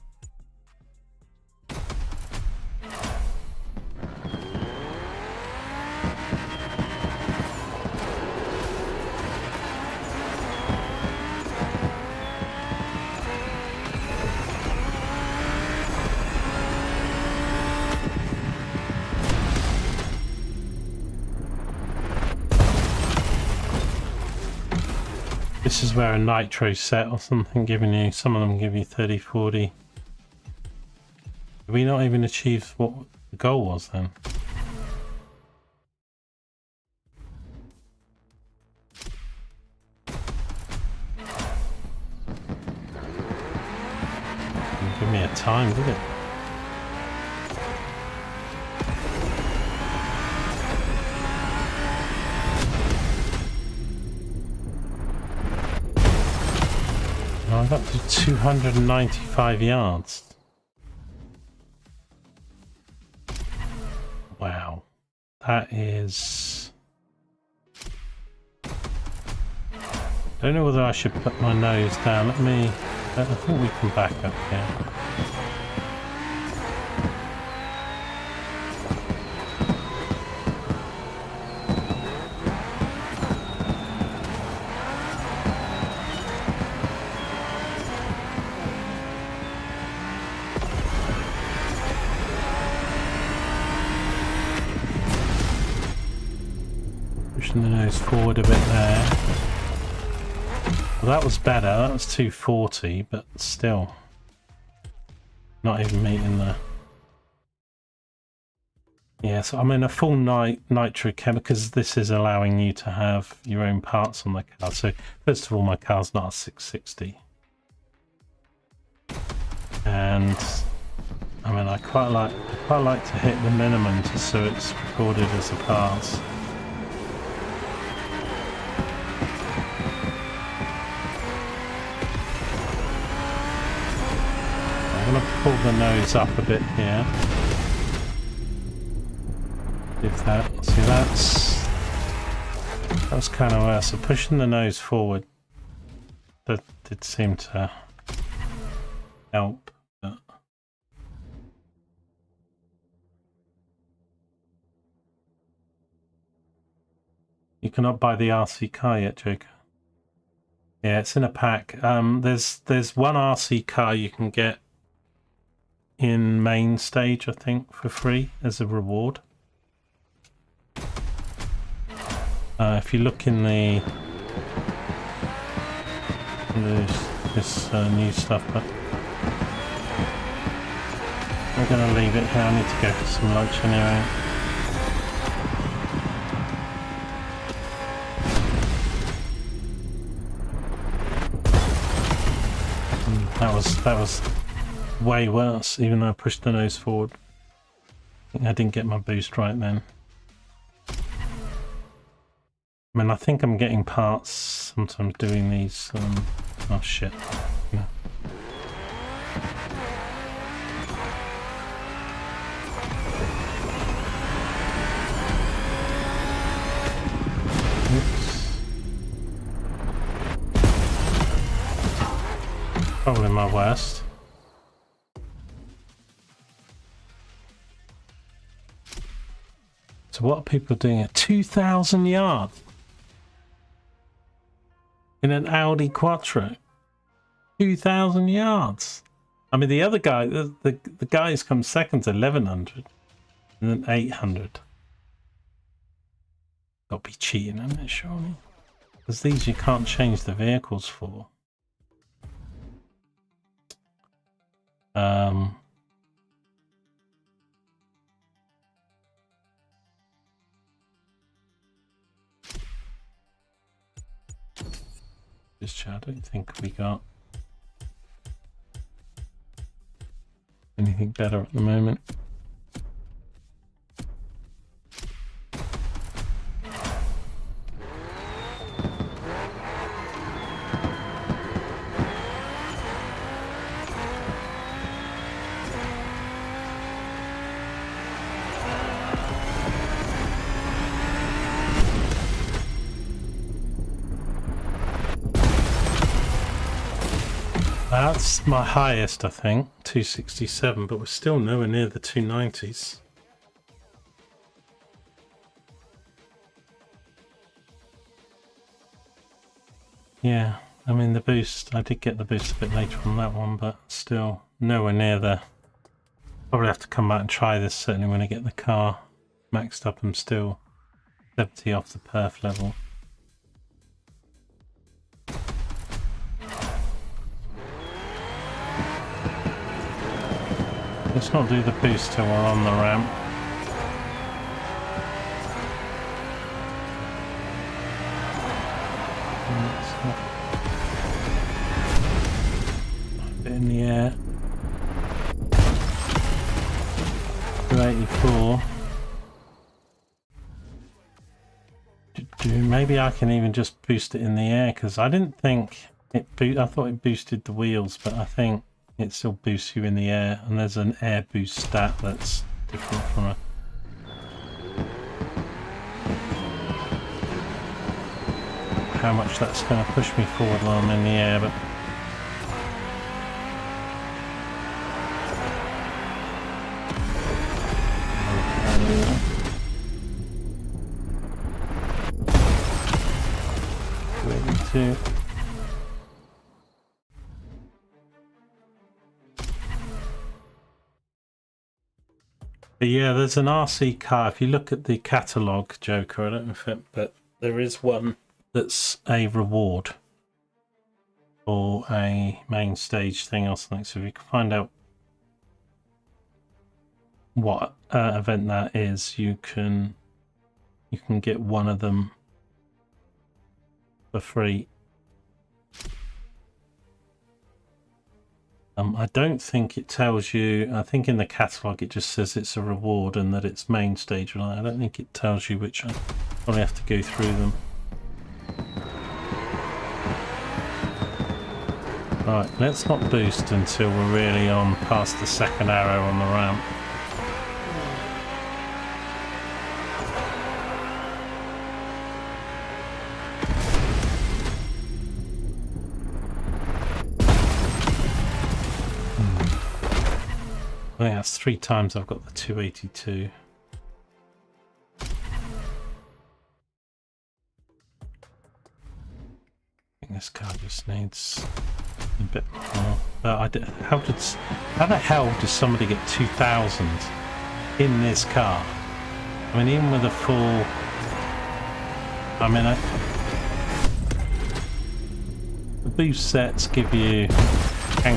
this is where a nitro set or something giving you, some of them give you 30, 40. Did we not even achieve what the goal was then? Didn't give me a time, did it? I got to 295 yards. Wow, that is... Don't know whether I should put my nose down. I think we can back up here. Pushing the nose forward a bit there. Well, that was better. That was 240, but still not even meeting the... Yeah, so I'm in a full nitro chem because this is allowing you to have your own parts on the car. So first of all, my car's not a 660. And I mean, I quite like to hit the minimum just so it's recorded as a pass. I'm going to pull the nose up a bit here. If that, see, that was kind of worse. So pushing the nose forward, that did seem to help. But you cannot buy the RC car yet, Joker. Yeah, it's in a pack. There's one RC car you can get in main stage, I think, for free as a reward. If you look in the this new stuff, but I'm going to leave it here. I need to go for some lunch anyway. That was way worse, even though I pushed the nose forward. I think I didn't get my boost right then. I mean, I think I'm getting parts sometimes doing these. Oh shit. Yeah. Oops. Probably my worst. So what are people doing at 2,000 yards? In an Audi Quattro, 2,000 yards. I mean, the other guy, the guy who's come second to 1,100, and then 800. Got to be cheating, isn't it? Surely, because these you can't change the vehicles for. I don't think we got anything better at the moment. That's my highest, I think, 267, but we're still nowhere near the 290s. Yeah, I mean the boost, I did get the boost a bit later on that one, but still nowhere near the... Probably have to come back and try this, certainly when I get the car maxed up. I'm still 70 off the perf level. Let's not do the boost till we're on the ramp. A bit in the air. 284. Maybe I can even just boost it in the air, because I didn't think it I thought it boosted the wheels, but I think it still boosts you in the air, and there's an air boost stat that's different from a... how much that's going to push me forward while I'm in the air, but... Ready to... But yeah, there's an RC car. If you look at the catalogue, Joker, I don't know if it, but there is one that's a reward for a main stage thing or something. So if you can find out what event that is, you can get one of them for free. I don't think it tells you. I think in the catalogue it just says it's a reward and that it's main stage. I don't think it tells you which. I probably have to go through them. Right, let's not boost until we're really on past the second arrow on the ramp. I think that's 3 times I've got the 282. I think this car just needs a bit more. How the hell does somebody get 2,000 in this car? I mean, even with a full... I mean, the boost sets can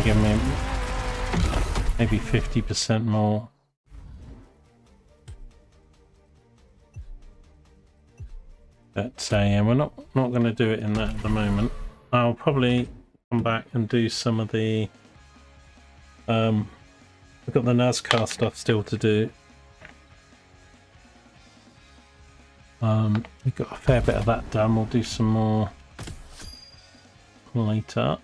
give me maybe 50% more. But yeah, we're not going to do it in that at the moment. I'll probably come back and do some of the... I've got the NASCAR stuff still to do. We've got a fair bit of that done. We'll do some more later.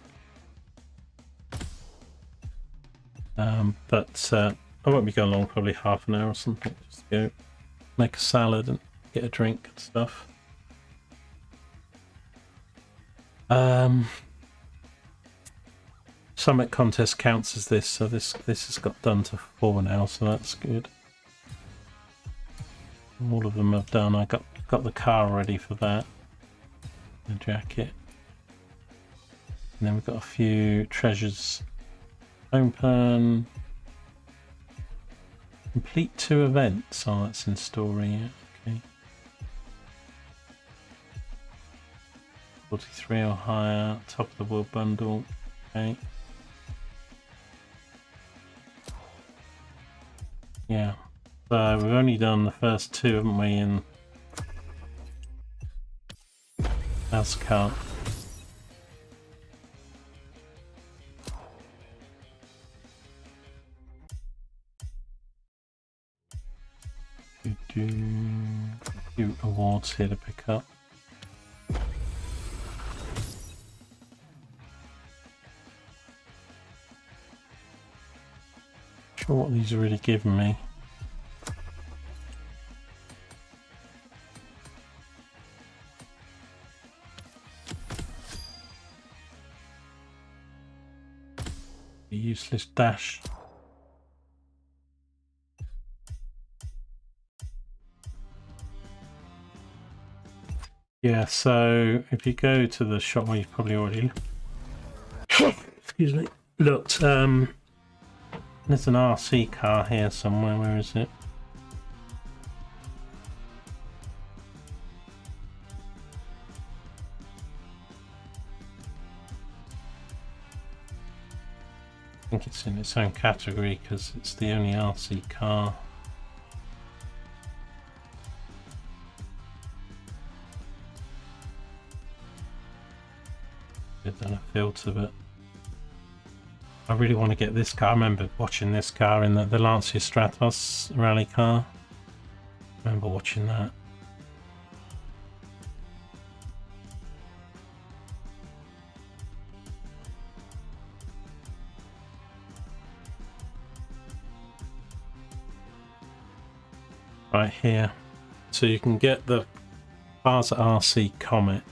But I won't be going long, probably half an hour or something, just to go make a salad and get a drink and stuff. Summit contest counts as this, so this has got done to 4 now, so that's good. All of them have done. I got the car ready for that, the jacket, and then we've got a few treasures. Open. Complete 2 events. Oh, that's in story. Yeah, okay. 43 or higher. Top of the world bundle. Okay. Yeah. So we've only done the first 2, haven't we? In NASCAR. A few awards here to pick up. Not sure what these are really giving me. A useless dash. Yeah, so if you go to the shop, well, you've probably already excuse me, looked. There's an RC car here somewhere. Where is it? I think it's in its own category because it's the only RC car. Done a filter, but I really want to get this car. I remember watching this car in the Lancia Stratos rally car. I remember watching that. Right here. So you can get the Plaza RC Comet.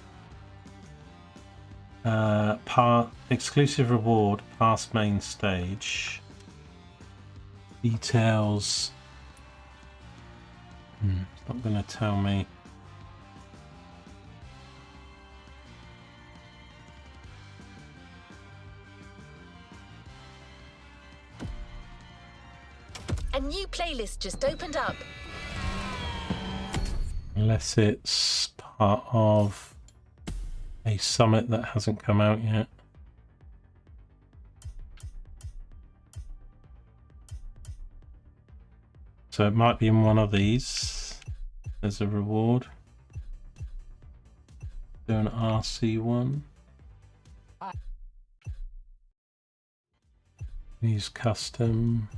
Exclusive reward past main stage. Details. It's not going to tell me. A new playlist just opened up. Unless it's part of a summit that hasn't come out yet. So it might be in one of these. There's a reward. Do an RC one. Use custom.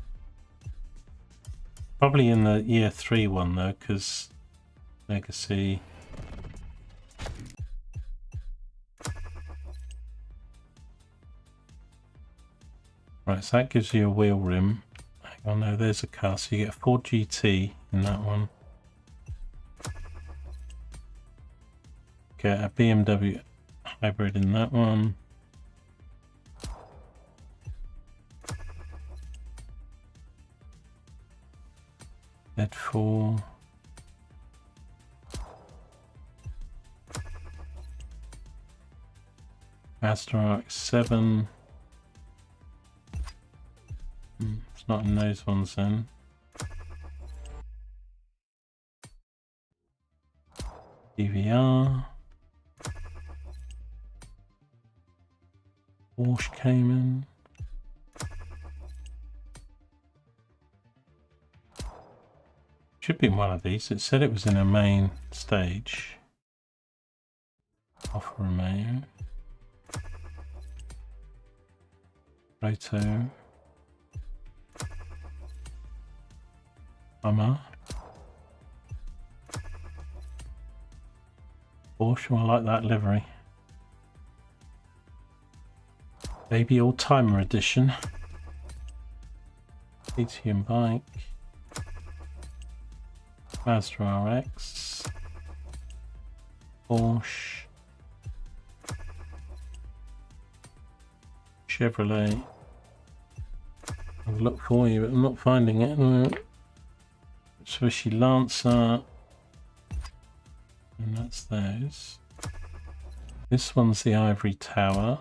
Probably in the year 3 one though, because legacy. Right, so that gives you a wheel rim. Hang on, no, there's a car. So you get a Ford GT in that one. Get a BMW hybrid in that one. Z4. Astra RX-7. It's not in those ones then. DVR. Porsche Cayman. Should be one of these. It said it was in a main stage. Alfa Romeo. Roto. Hummer. Porsche, I like that livery. Baby Old Timer Edition. ATM bike. Mazda RX. Porsche. Chevrolet. I'll look for you, but I'm not finding it. Swishy Lancer. And that's those. This one's the Ivory Tower.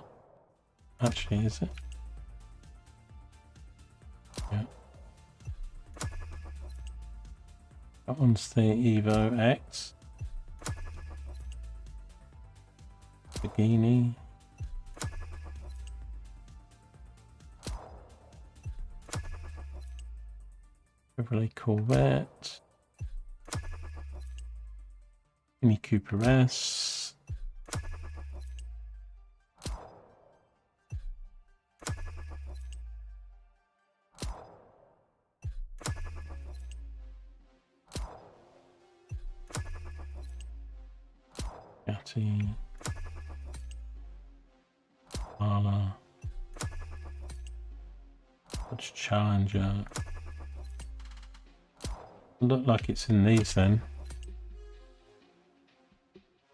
Actually, is it? Yeah. That one's the Evo X. Bikini. Chevrolet Corvette. Mini Cooper S. Gatti. Arla. Dodge Challenger. Look like it's in these then.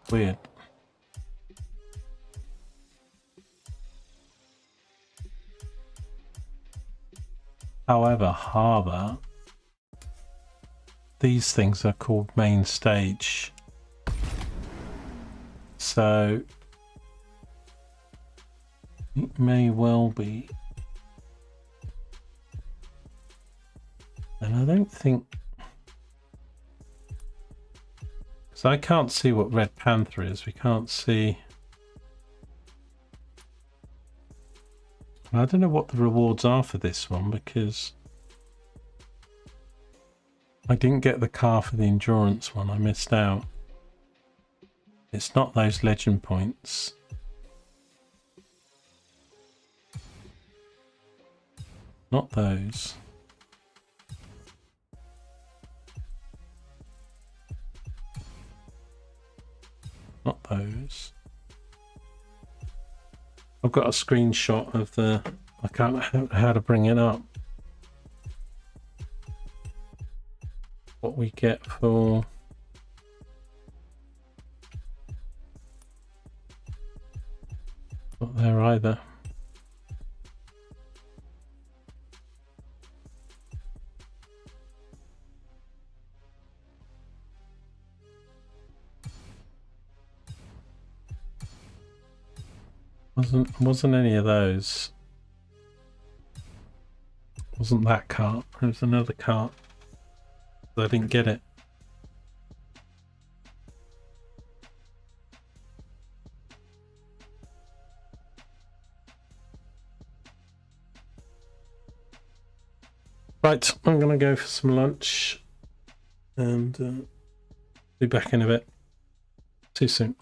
Weird. However, Harbour, these things are called main stage. So it may well be. And I don't think, so I can't see what Red Panther is. We can't see. I don't know what the rewards are for this one because I didn't get the car for the endurance one. I missed out. It's not those legend points. Not those. Not those. I've got a screenshot of the, I can't know how to bring it up. What we get for not there either. Wasn't any of those. Wasn't that cart. There was another cart. But I didn't get it. Right, I'm gonna go for some lunch and be back in a bit. See you soon.